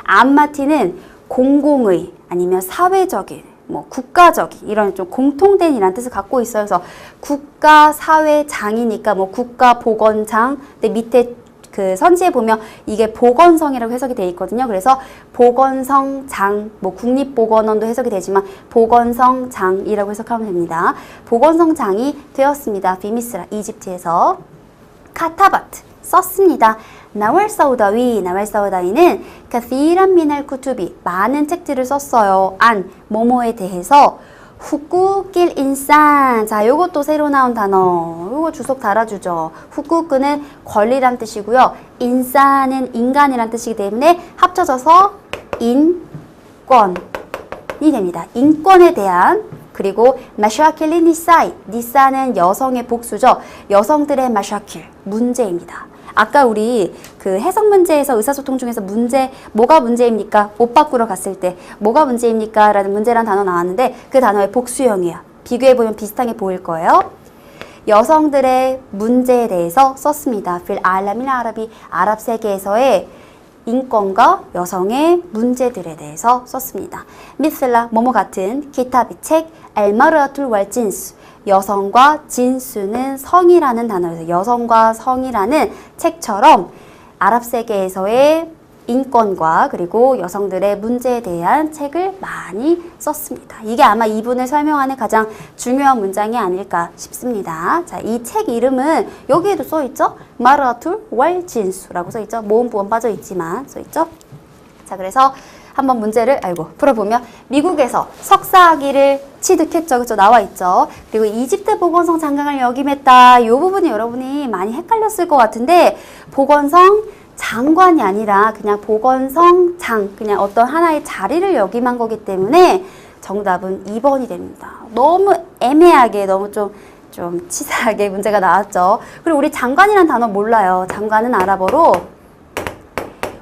암마티는 공공의 아니면 사회적인, 뭐 국가적인 이런 좀 공통된 이란 뜻을 갖고 있어요. 그래서 국가, 사회, 장이니까 뭐 국가보건장, 근데 밑에 그 선지에 보면 이게 보건성이라고 해석이 되어 있거든요. 그래서 보건성 장, 뭐 국립보건원도 해석이 되지만 보건성 장이라고 해석하면 됩니다. 보건성 장이 되었습니다. 비미스라, 이집트에서. 카타바트, 썼습니다. 나왈 사우다위, 나왈 사우다위는 카시란 미날 쿠투비, 많은 책들을 썼어요. 안, 뭐뭐에 대해서. 후쿠길 인산. 자, 요것도 새로 나온 단어. 요거 주석 달아주죠. 후쿠크는 권리란 뜻이고요. 인산은 인간이란 뜻이기 때문에 합쳐져서 인권이 됩니다. 인권에 대한. 그리고 마샤킬리 니사이. 니사는 여성의 복수죠. 여성들의 마샤킬. 문제입니다. 아까 우리 그 해석 문제에서 의사소통 중에서 문제, 뭐가 문제입니까? 옷 바꾸러 갔을 때 뭐가 문제입니까? 라는 문제란 단어 나왔는데 그 단어의 복수형이에요. 비교해보면 비슷하게 보일 거예요. 여성들의 문제에 대해서 썼습니다. 필 알라밀 아라비, 아랍 세계에서의 인권과 여성의 문제들에 대해서 썼습니다. 미슬라, 뭐뭐 같은 기타비 책, 알마르아툴 왈진스. 여성과 진수는 성이라는 단어에서 여성과 성이라는 책처럼 아랍 세계에서의 인권과 그리고 여성들의 문제에 대한 책을 많이 썼습니다. 이게 아마 이분을 설명하는 가장 중요한 문장이 아닐까 싶습니다. 자, 이 책 이름은 여기에도 써있죠? 마르아툴 왈진수라고 써있죠? 모음부음 빠져있지만 써있죠? 자, 그래서 한번 문제를 풀어보면 미국에서 석사학위를 취득했죠. 그죠? 나와 있죠. 그리고 이집트 보건성 장관을 역임했다. 이 부분이 여러분이 많이 헷갈렸을 것 같은데 보건성 장관이 아니라 그냥 보건성 장, 그냥 어떤 하나의 자리를 역임한 거기 때문에 정답은 2번이 됩니다. 너무 애매하게 너무 좀 치사하게 문제가 나왔죠. 그리고 우리 장관이란 단어 몰라요. 장관은 아랍어로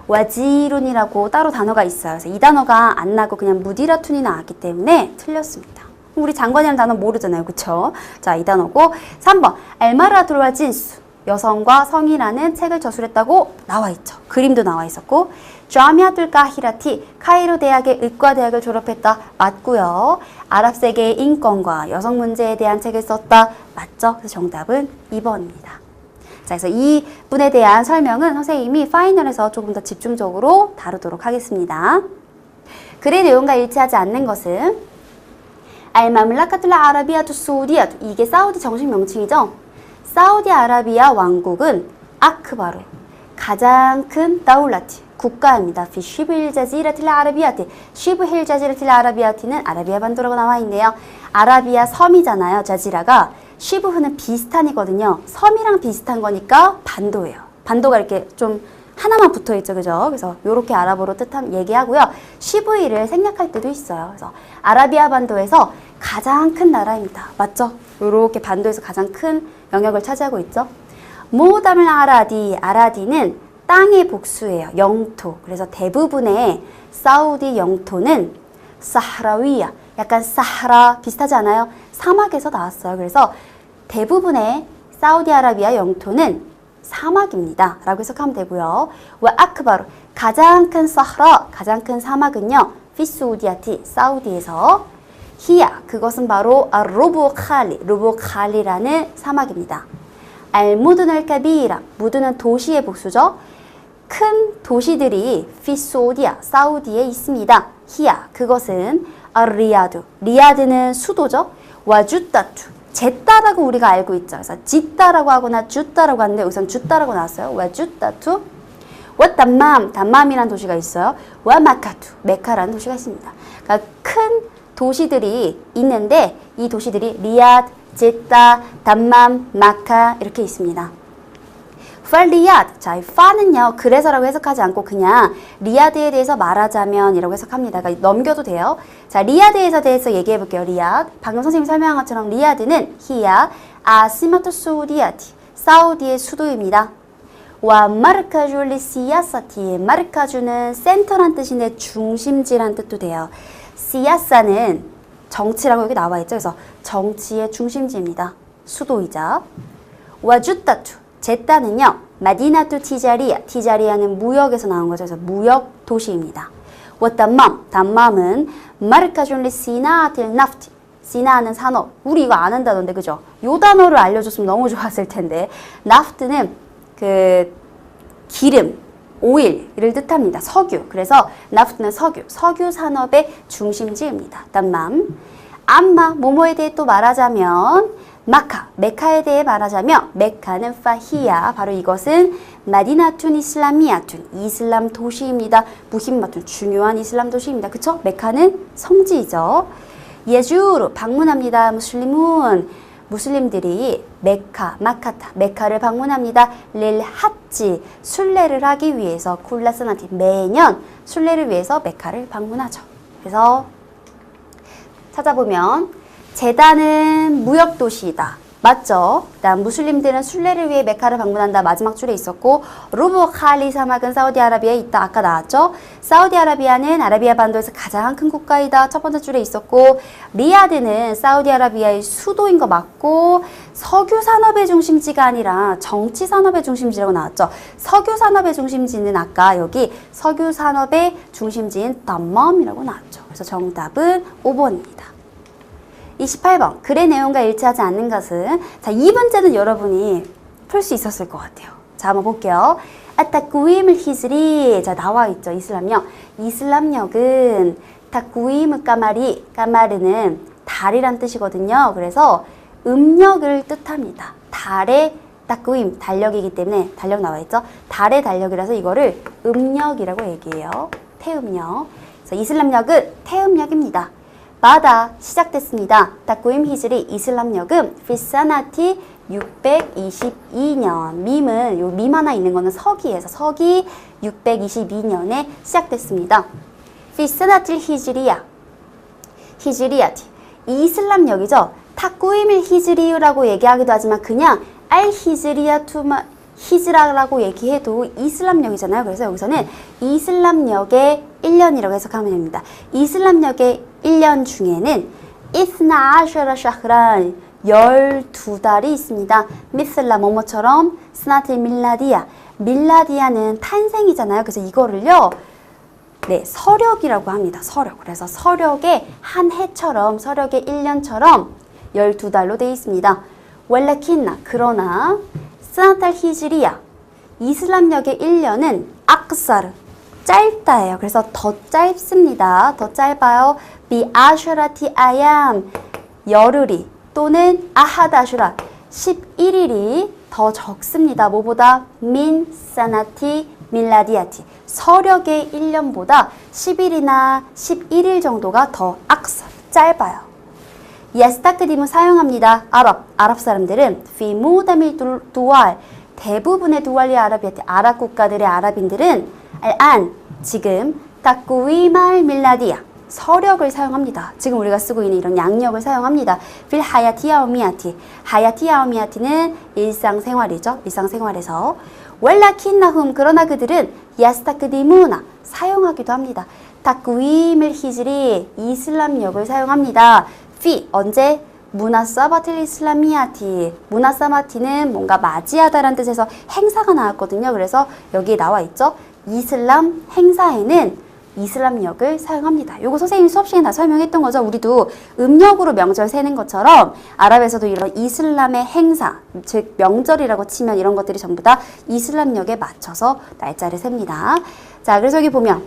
와지룬이라고 따로 단어가 있어요. 그래서 이 단어가 안 나고 그냥 무디라툰이 나왔기 때문에 틀렸습니다. 우리 장관이라는 단어 모르잖아요. 그쵸? 자, 이 단어고 3번 알마르아툴 진수 여성과 성이라는 책을 저술했다고 나와 있죠. 그림도 나와 있었고 자미아툴 카히라티 카이로 대학의 의과대학을 졸업했다. 맞고요. 아랍 세계의 인권과 여성 문제에 대한 책을 썼다. 맞죠? 그래서 정답은 2번입니다. 자, 그래서 이 분에 대한 설명은 선생님이 파이널에서 조금 더 집중적으로 다루도록 하겠습니다. 글의 내용과 일치하지 않는 것은 알마물라카툴 아라비아투 수우디아투 이게 사우디 정식 명칭이죠. 사우디아라비아 왕국은 아크바르 가장 큰 다울라티 국가입니다. 피 시브힐 자지라틸 아라비아티 시브힐 자지라틸 아라비아티는 아라비아 반도라고 나와 있네요. 아라비아 섬이잖아요. 자지라가 시브흐는 비슷한이거든요. 섬이랑 비슷한 거니까 반도예요. 반도가 이렇게 좀 하나만 붙어 있죠. 그죠? 그래서 요렇게 아랍어로 얘기하고요. 시브히를 생략할 때도 있어요. 그래서 아라비아 반도에서 가장 큰 나라입니다. 맞죠? 요렇게 반도에서 가장 큰 영역을 차지하고 있죠. 모담을 아라디, 아라디는 땅의 복수예요. 영토. 그래서 대부분의 사우디 영토는 사하라위야. 약간 사하라 비슷하지 않아요? 사막에서 나왔어요. 그래서 대부분의 사우디아라비아 영토는 사막입니다. 라고 해석하면 되고요. 와 아크바로 가장 큰 사하라, 가장 큰 사막은요. 피수우디아티, 사우디에서 히야, 그것은 바로 루브 칼리, 루브 칼리라는 사막입니다. 알무드널 카비라, 무드는 도시의 복수죠. 큰 도시들이 피수우디아, 사우디에 있습니다. 히야, 그것은 리야드, 리야드는 수도죠. 와 주따투, 제따라고 우리가 알고 있죠. 그래서 지따라고 하거나 주따라고 하는데 우선 주따라고 나왔어요. 와 주따투. 와 담맘, 담맘이라는 도시가 있어요. 와 마카투, 메카라는 도시가 있습니다. 그러니까 큰 도시들이 있는데 이 도시들이 리야드, 제따, 담맘, 마카 이렇게 있습니다. 팔리야드, 자, 이 파는요 그래서라고 해석하지 않고 그냥 리야드에 대해서 말하자면 이라고 해석합니다. 그러니까 넘겨도 돼요. 자, 리야드에 대해서 얘기해 볼게요. 리야드, 방금 선생님이 설명한 것처럼 리야드는 히야 아시마투 수디아티, 사우디의 수도입니다. 와 마르카주 리시야사티, 마르카주는 센터란 뜻인데 중심지란 뜻도 돼요. 시야사는 정치라고 여기 나와 있죠. 그래서 정치의 중심지입니다. 수도이자. 와 주따투, 제따는요 마디나투 티자리아, 티자리아는 무역에서 나온 거죠. 그래서 무역 도시입니다. 와 담맘, 담맘은 마르카준 리시나아틸 나프티, 시나는 산업. 우리 이거 안 한다던데 그죠? 요 단어를 알려줬으면 너무 좋았을 텐데. 나프트는 그 기름, 오일을 뜻합니다. 석유. 그래서 나프트는 석유, 석유 산업의 중심지입니다. 담맘. 암마, 모모에 대해 또 말하자면 마카, 메카에 대해 말하자면 메카는 파히야, 바로 이것은 마디나툰 이슬라미아툰, 이슬람 도시입니다. 무힘마툰, 중요한 이슬람 도시입니다. 그쵸? 메카는 성지이죠. 예주로 방문합니다. 무슬림들이 메카, 마카타, 메카를 방문합니다. 릴 하지, 순례를 하기 위해서 쿨라스나티, 매년 순례를 위해서 메카를 방문하죠. 그래서 찾아보면 제단은 무역도시이다. 맞죠? 그다음 무슬림들은 순례를 위해 메카를 방문한다. 마지막 줄에 있었고 루브 칼리 사막은 사우디아라비아에 있다. 아까 나왔죠? 사우디아라비아는 아라비아 반도에서 가장 큰 국가이다. 첫 번째 줄에 있었고 리야드는 사우디아라비아의 수도인 거 맞고 석유 산업의 중심지가 아니라 정치 산업의 중심지라고 나왔죠? 석유 산업의 중심지는 아까 여기 석유 산업의 중심지인 담맘이라고 나왔죠. 그래서 정답은 5번입니다. 28번, 글의 내용과 일치하지 않는 것은, 자, 이 문제는 여러분이 풀 수 있었을 것 같아요. 자, 한번 볼게요. 아타쿠임을 히즈리, 자, 나와 있죠. 이슬람역. 이슬람역은 타쿠임 까마리, 까마르는 달이란 뜻이거든요. 그래서 음력을 뜻합니다. 달의 타쿠임, 달력이기 때문에 달력 나와 있죠. 달의 달력이라서 이거를 음력이라고 얘기해요. 태음력. 그래서 이슬람역은 태음력입니다. 바다 시작됐습니다. 타쿠임 히즈리 이슬람역은 피사나티 622년. 밈은 요 밈 하나 있는 거는 서기에서 서기 622년에 시작됐습니다. 피사나틸 히즈리야. 히즈리야티. 이슬람역이죠. 타쿠임일 히즈리유라고 얘기하기도 하지만 그냥 알 히즈리야투마 히즈라라고 얘기해도 이슬람역이잖아요. 그래서 여기서는 이슬람역의 1년이라고 해석하면 됩니다. 이슬람역의 1년 중에는 이스나 아셔라 샤흐란 12달이 있습니다. 미슬라 뭐뭐처럼 스나틸 밀라디아, 밀라디아는 탄생이잖아요. 그래서 이거를요 네, 서력이라고 합니다. 서력. 그래서 서력의 한 해처럼 서력의 1년처럼 12달로 되어 있습니다. 왈라킨나, 그러나 스나탈 히즈리야, 이슬람역의 1년은 악사르, 짧다예요. 그래서 더 짧습니다. 더 짧아요. 비 아슈라티 아얌, 열흘이 또는 아하다슈라, 11일이 더 적습니다. 뭐보다? 민 사나티 밀라디아티, 서력의 1년보다 10일이나 11일 정도가 더 악사, 짧아요. 야스타크림을 사용합니다. 아랍 사람들은 피무다밀 두알, 대부분의 두알리 아라비아티, 아랍 국가들의 아랍인들은 알안, 지금 타쿠위말 밀라디아, 서력을 사용합니다. 지금 우리가 쓰고 있는 이런 양력을 사용합니다. 필 하야티아오미아티, 하야티아오미아티는 일상생활이죠. 일상생활에서 왈라킨나훔 그러나 그들은 야스타크디무나 사용하기도 합니다. 타크위밀 히즈리 이슬람력을 사용합니다. 피 언제? 무나사바틸 이슬라미아티. 무나사바티는 뭔가 맞이하다라는 뜻에서 행사가 나왔거든요. 그래서 여기에 나와 있죠. 이슬람 행사에는 이슬람력을 사용합니다. 요거 선생님이 수업 시간에 다 설명했던 거죠. 우리도 음력으로 명절 세는 것처럼 아랍에서도 이런 이슬람의 행사, 즉 명절이라고 치면 이런 것들이 전부 다 이슬람력에 맞춰서 날짜를 셉니다. 자, 그래서 여기 보면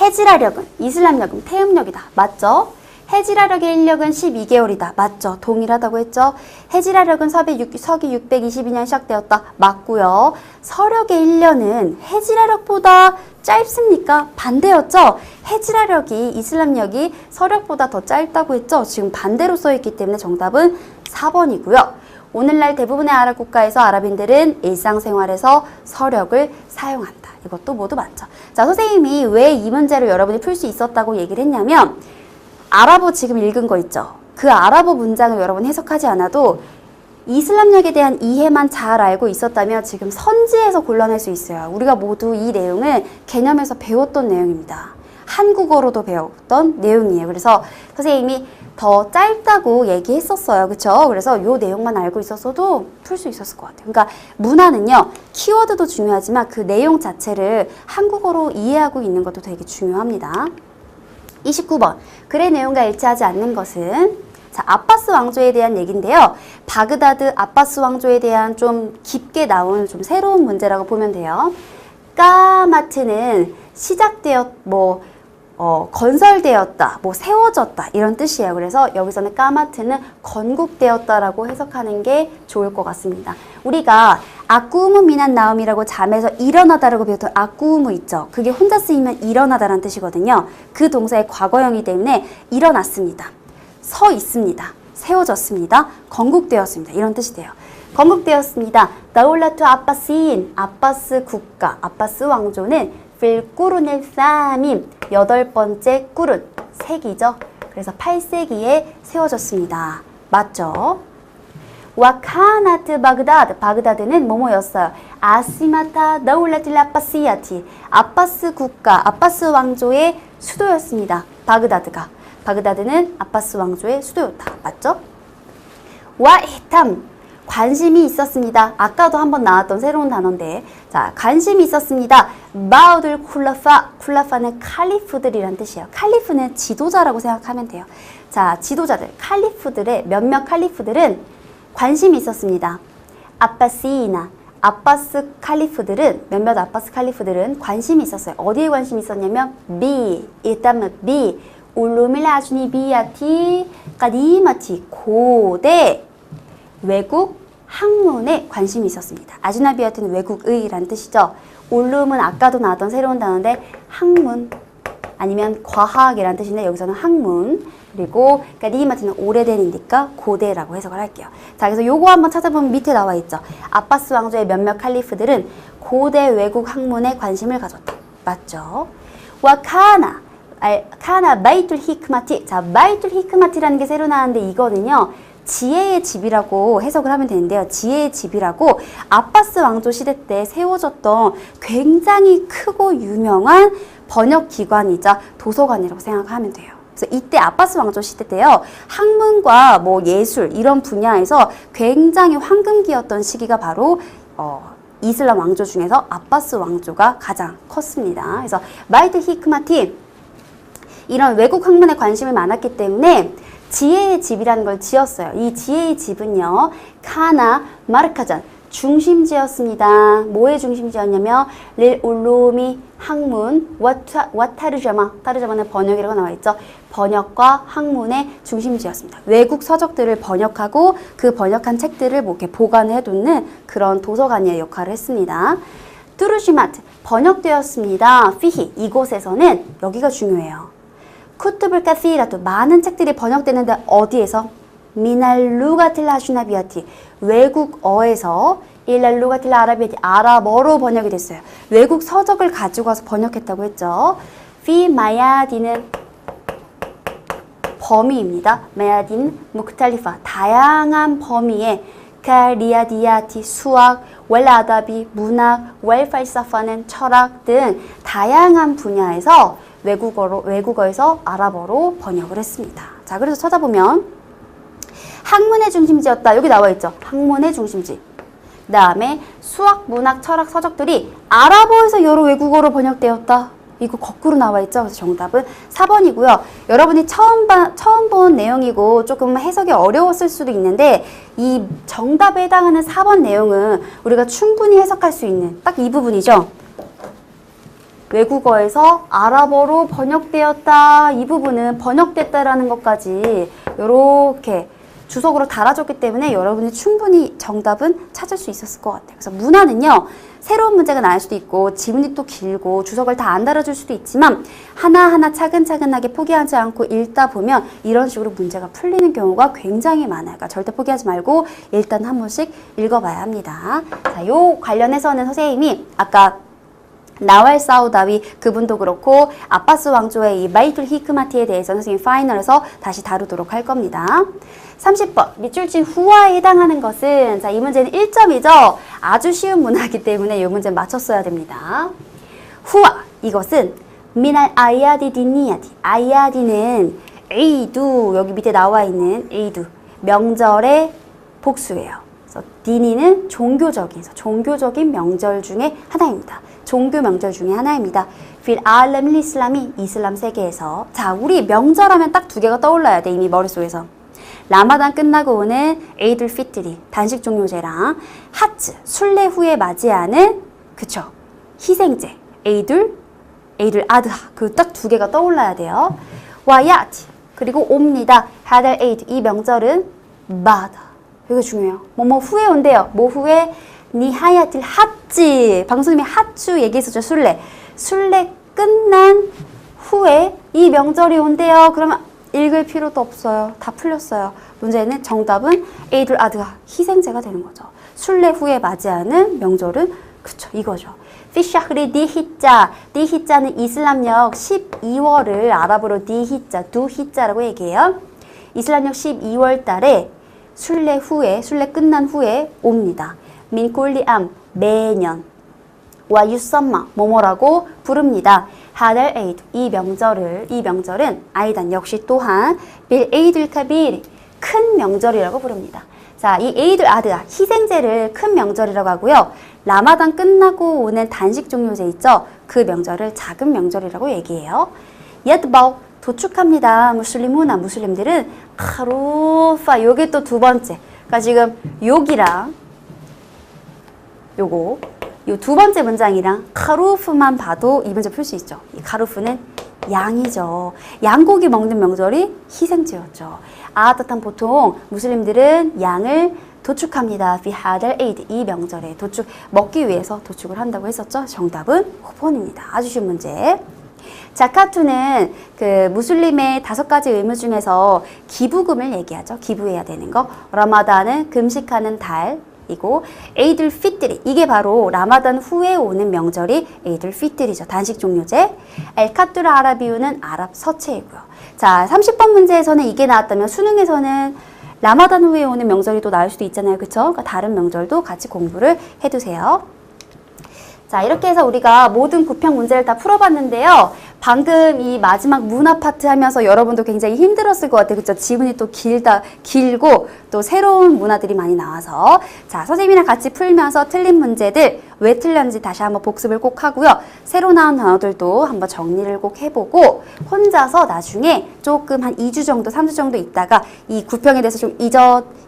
해지라력은 이슬람력은 태음력이다. 맞죠? 해지라력의 인력은 12개월이다. 맞죠? 동일하다고 했죠? 해지라력은 서기 622년 시작되었다. 맞고요. 서력의 1년은 해지라력보다 짧습니까? 반대였죠? 해지라력이 이슬람력이 서력보다 더 짧다고 했죠? 지금 반대로 써있기 때문에 정답은 4번이고요. 오늘날 대부분의 아랍 국가에서 아랍인들은 일상생활에서 서력을 사용한다. 이것도 모두 맞죠? 자, 선생님이 왜 이 문제를 여러분이 풀 수 있었다고 얘기를 했냐면 아랍어 지금 읽은 거 있죠? 그 아랍어 문장을 여러분 해석하지 않아도 이슬람력에 대한 이해만 잘 알고 있었다면 지금 선지에서 골라낼 수 있어요. 우리가 모두 이 내용을 개념에서 배웠던 내용입니다. 한국어로도 배웠던 내용이에요. 그래서 선생님이 더 짧다고 얘기했었어요. 그렇죠? 그래서 이 내용만 알고 있었어도 풀 수 있었을 것 같아요. 그러니까 문화는요. 키워드도 중요하지만 그 내용 자체를 한국어로 이해하고 있는 것도 되게 중요합니다. 29번. 글의 내용과 일치하지 않는 것은? 자, 아바스 왕조에 대한 얘기인데요. 바그다드 아바스 왕조에 대한 좀 깊게 나온 좀 새로운 문제라고 보면 돼요. 까마트는 건설되었다, 세워졌다 이런 뜻이에요. 그래서 여기서는 까마트는 건국되었다라고 해석하는 게 좋을 것 같습니다. 우리가 아꾸우무 미난 나움이라고 잠에서 일어나다라고 배웠던 아꾸우무 있죠. 그게 혼자 쓰이면 일어나다라는 뜻이거든요. 그 동사의 과거형이기 때문에 일어났습니다. 서 있습니다. 세워졌습니다. 건국되었습니다. 이런 뜻이 돼요. 건국되었습니다. 다울라투 아바스인 아바스 국가, 아바스 왕조는 필꾸룬의 사민 8번째 꾸룬, 세기죠. 그래서 8세기에 세워졌습니다. 맞죠? 와카나트 바그다드, 바그다드는 뭐뭐였어요? 아시마타 다울라틸 아바시야티, 아바스 국가, 아바스 왕조의 수도였습니다. 바그다드는 아바스 왕조의 수도였다. 맞죠? 와히탐, 관심이 있었습니다. 아까도 한번 나왔던 새로운 단어인데, 자, 관심이 있었습니다. 바우들 쿨라파는 칼리프들이란 뜻이에요. 칼리프는 지도자라고 생각하면 돼요. 자, 지도자들, 몇몇 칼리프들은 관심이 있었습니다. 몇몇 아바스 칼리프들은 관심이 있었어요. 어디에 관심이 있었냐면, 울루밀 아주니비야티 까디마티 고대 외국 학문에 관심이 있었습니다. 아주나비아트는 외국의라는 뜻이죠. 울룸은 아까도 나왔던 새로운 단어인데 학문 아니면 과학이라는 뜻인데 여기서는 학문 그리고 까디마티는 오래된이니까 고대라고 해석을 할게요. 자, 그래서 요거 한번 찾아보면 밑에 나와 있죠. 아바스 왕조의 몇몇 칼리프들은 고대 외국 학문에 관심을 가졌다. 맞죠? 와카나 바이툴 히크마티. 자, 바이툴 히크마티라는 게 새로 나왔는데 이거는요. 지혜의 집이라고 해석을 하면 되는데요. 지혜의 집이라고 아바스 왕조 시대 때 세워졌던 굉장히 크고 유명한 번역기관이자 도서관이라고 생각하면 돼요. 그래서 이때 아바스 왕조 시대 때요. 학문과 예술 이런 분야에서 굉장히 황금기였던 시기가 바로 이슬람 왕조 중에서 아바스 왕조가 가장 컸습니다. 그래서 바이툴 히크마티 이런 외국 학문에 관심이 많았기 때문에 지혜의 집이라는 걸 지었어요. 이 지혜의 집은요. 카나 마르카잔 중심지였습니다. 뭐의 중심지였냐면 릴 울루미 학문 타르자마는 번역이라고 나와 있죠. 번역과 학문의 중심지였습니다. 외국 서적들을 번역하고 그 번역한 책들을 이렇게 보관해 두는 그런 도서관의 역할을 했습니다. 투르시마트 번역되었습니다. 피히 이곳에서는 여기가 중요해요. 쿠투블 카시라도 많은 책들이 번역되는데 어디에서? 미날루가틸 아슈나비아티 외국어에서 일랄루가틸 아라비아티 아랍어로 번역이 됐어요. 외국 서적을 가지고 와서 번역했다고 했죠. 피 마야디는 범위입니다. 마야딘 무크탈리파 다양한 범위의 카리아디아티 수학 웰아다비, 문학, 웰팔사파는 철학 등 다양한 분야에서 외국어에서 아랍어로 번역을 했습니다. 자, 그래서 찾아보면 학문의 중심지였다. 여기 나와 있죠. 학문의 중심지. 그 다음에 수학, 문학, 철학, 서적들이 아랍어에서 여러 외국어로 번역되었다. 이거 거꾸로 나와 있죠. 그래서 정답은 4번이고요. 여러분이 처음 본 내용이고 조금 해석이 어려웠을 수도 있는데 이 정답에 해당하는 4번 내용은 우리가 충분히 해석할 수 있는 딱 이 부분이죠. 외국어에서 아랍어로 번역되었다. 이 부분은 번역됐다라는 것까지 이렇게 주석으로 달아줬기 때문에 여러분이 충분히 정답은 찾을 수 있었을 것 같아요. 그래서 문화는요. 새로운 문제가 나올 수도 있고 지문이 또 길고 주석을 다 안 달아줄 수도 있지만 하나하나 차근차근하게 포기하지 않고 읽다 보면 이런 식으로 문제가 풀리는 경우가 굉장히 많아요. 그러니까 절대 포기하지 말고 일단 한 번씩 읽어봐야 합니다. 자, 요 관련해서는 선생님이 아까 나왈 사우다위 그분도 그렇고 아바스 왕조의 이 바이툴 히크마티에 대해서 선생님 파이널에서 다시 다루도록 할 겁니다. 30번 밑줄진 후와에 해당하는 것은 자, 이 문제는 1점이죠. 아주 쉬운 문화이기 때문에 이 문제 맞췄어야 됩니다. 후와 이것은 미날 아야디 디니야디 아야디는 에이두 여기 밑에 나와 있는 에이두 명절의 복수예요. 그래서 디니는 종교적인 명절 중에 하나입니다. 종교 명절 중에 하나입니다. 필 알렘 이슬람이 이슬람 세계에서 자 우리 명절하면 딱 두 개가 떠올라야 돼 이미 머릿속에서 라마단 끝나고 오는 에이들 피트리 단식 종료제랑 하츠 순례 후에 맞이하는 그쵸 희생제 에이들 아드하 그 딱 두 개가 떠올라야 돼요. 와야티 그리고 옵니다. 하달 에이드 이 명절은 마다 이거 중요해요. 뭐뭐 후에 온대요. 뭐 후에 니하야틸 하찌 방송님이 하추 얘기했었죠. 순례 끝난 후에 이 명절이 온대요. 그러면 읽을 필요도 없어요. 다 풀렸어요. 문제는 정답은 에이들 아드가 희생제가 되는 거죠. 순례 후에 맞이하는 명절은 그쵸 이거죠. 피샤흐리 디히자는 이슬람력 12월을 아랍어로 디히자 두히자라고 얘기해요. 이슬람력 12월 달에 순례 끝난 후에 옵니다. 민콜리암 매년 와 유썸마 뭐뭐라고 부릅니다. 하달 에이드 이 명절은 아이단 역시 또한 빌 에이들 카빌 큰 명절이라고 부릅니다. 자, 이 에이들 아드아 희생제를 큰 명절이라고 하고요. 라마단 끝나고 오는 단식 종료제 있죠. 그 명절을 작은 명절이라고 얘기해요. 야드바우 도축합니다. 무슬림들은 카루파 요게 또 두 번째. 그러니까 지금 여기랑 요거 요 두 번째 문장이랑 카루프만 봐도 이 문제 풀 수 있죠. 이 카루프는 양이죠. 양고기 먹는 명절이 희생제였죠. 아따탄 보통 무슬림들은 양을 도축합니다. 비하달 에이드 이 명절에 먹기 위해서 도축을 한다고 했었죠. 정답은 5번입니다. 아주 쉬운 문제. 자카투는 그 무슬림의 5가지 의무 중에서 기부금을 얘기하죠. 기부해야 되는 거. 라마단은 금식하는 달이고 에이들 피트리 이게 바로 라마단 후에 오는 명절이 에이들 피트리죠. 단식 종료제. 엘카투라 아라비우는 아랍 서체이고요. 자, 30번 문제에서는 이게 나왔다면 수능에서는 라마단 후에 오는 명절이 또 나올 수도 있잖아요. 그쵸? 그러니까 다른 명절도 같이 공부를 해두세요. 자, 이렇게 해서 우리가 모든 구평 문제를 다 풀어봤는데요. 방금 이 마지막 문화 파트 하면서 여러분도 굉장히 힘들었을 것 같아요. 그쵸? 지문이 또 길고 또 새로운 문화들이 많이 나와서 자, 선생님이랑 같이 풀면서 틀린 문제들 왜 틀렸는지 다시 한번 복습을 꼭 하고요. 새로 나온 단어들도 한번 정리를 꼭 해보고 혼자서 나중에 조금 한 2주 정도, 3주 정도 있다가 이 구평에 대해서 좀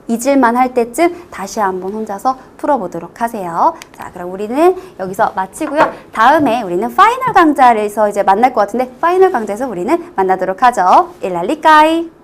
잊을만 할 때쯤 다시 한번 혼자서 풀어보도록 하세요. 자, 그럼 우리는 여기서 마치고요. 다음에 우리는 파이널 강좌에서 이제 만날 것 같은데 파이널 강좌에서 우리는 만나도록 하죠. 일랄리까이.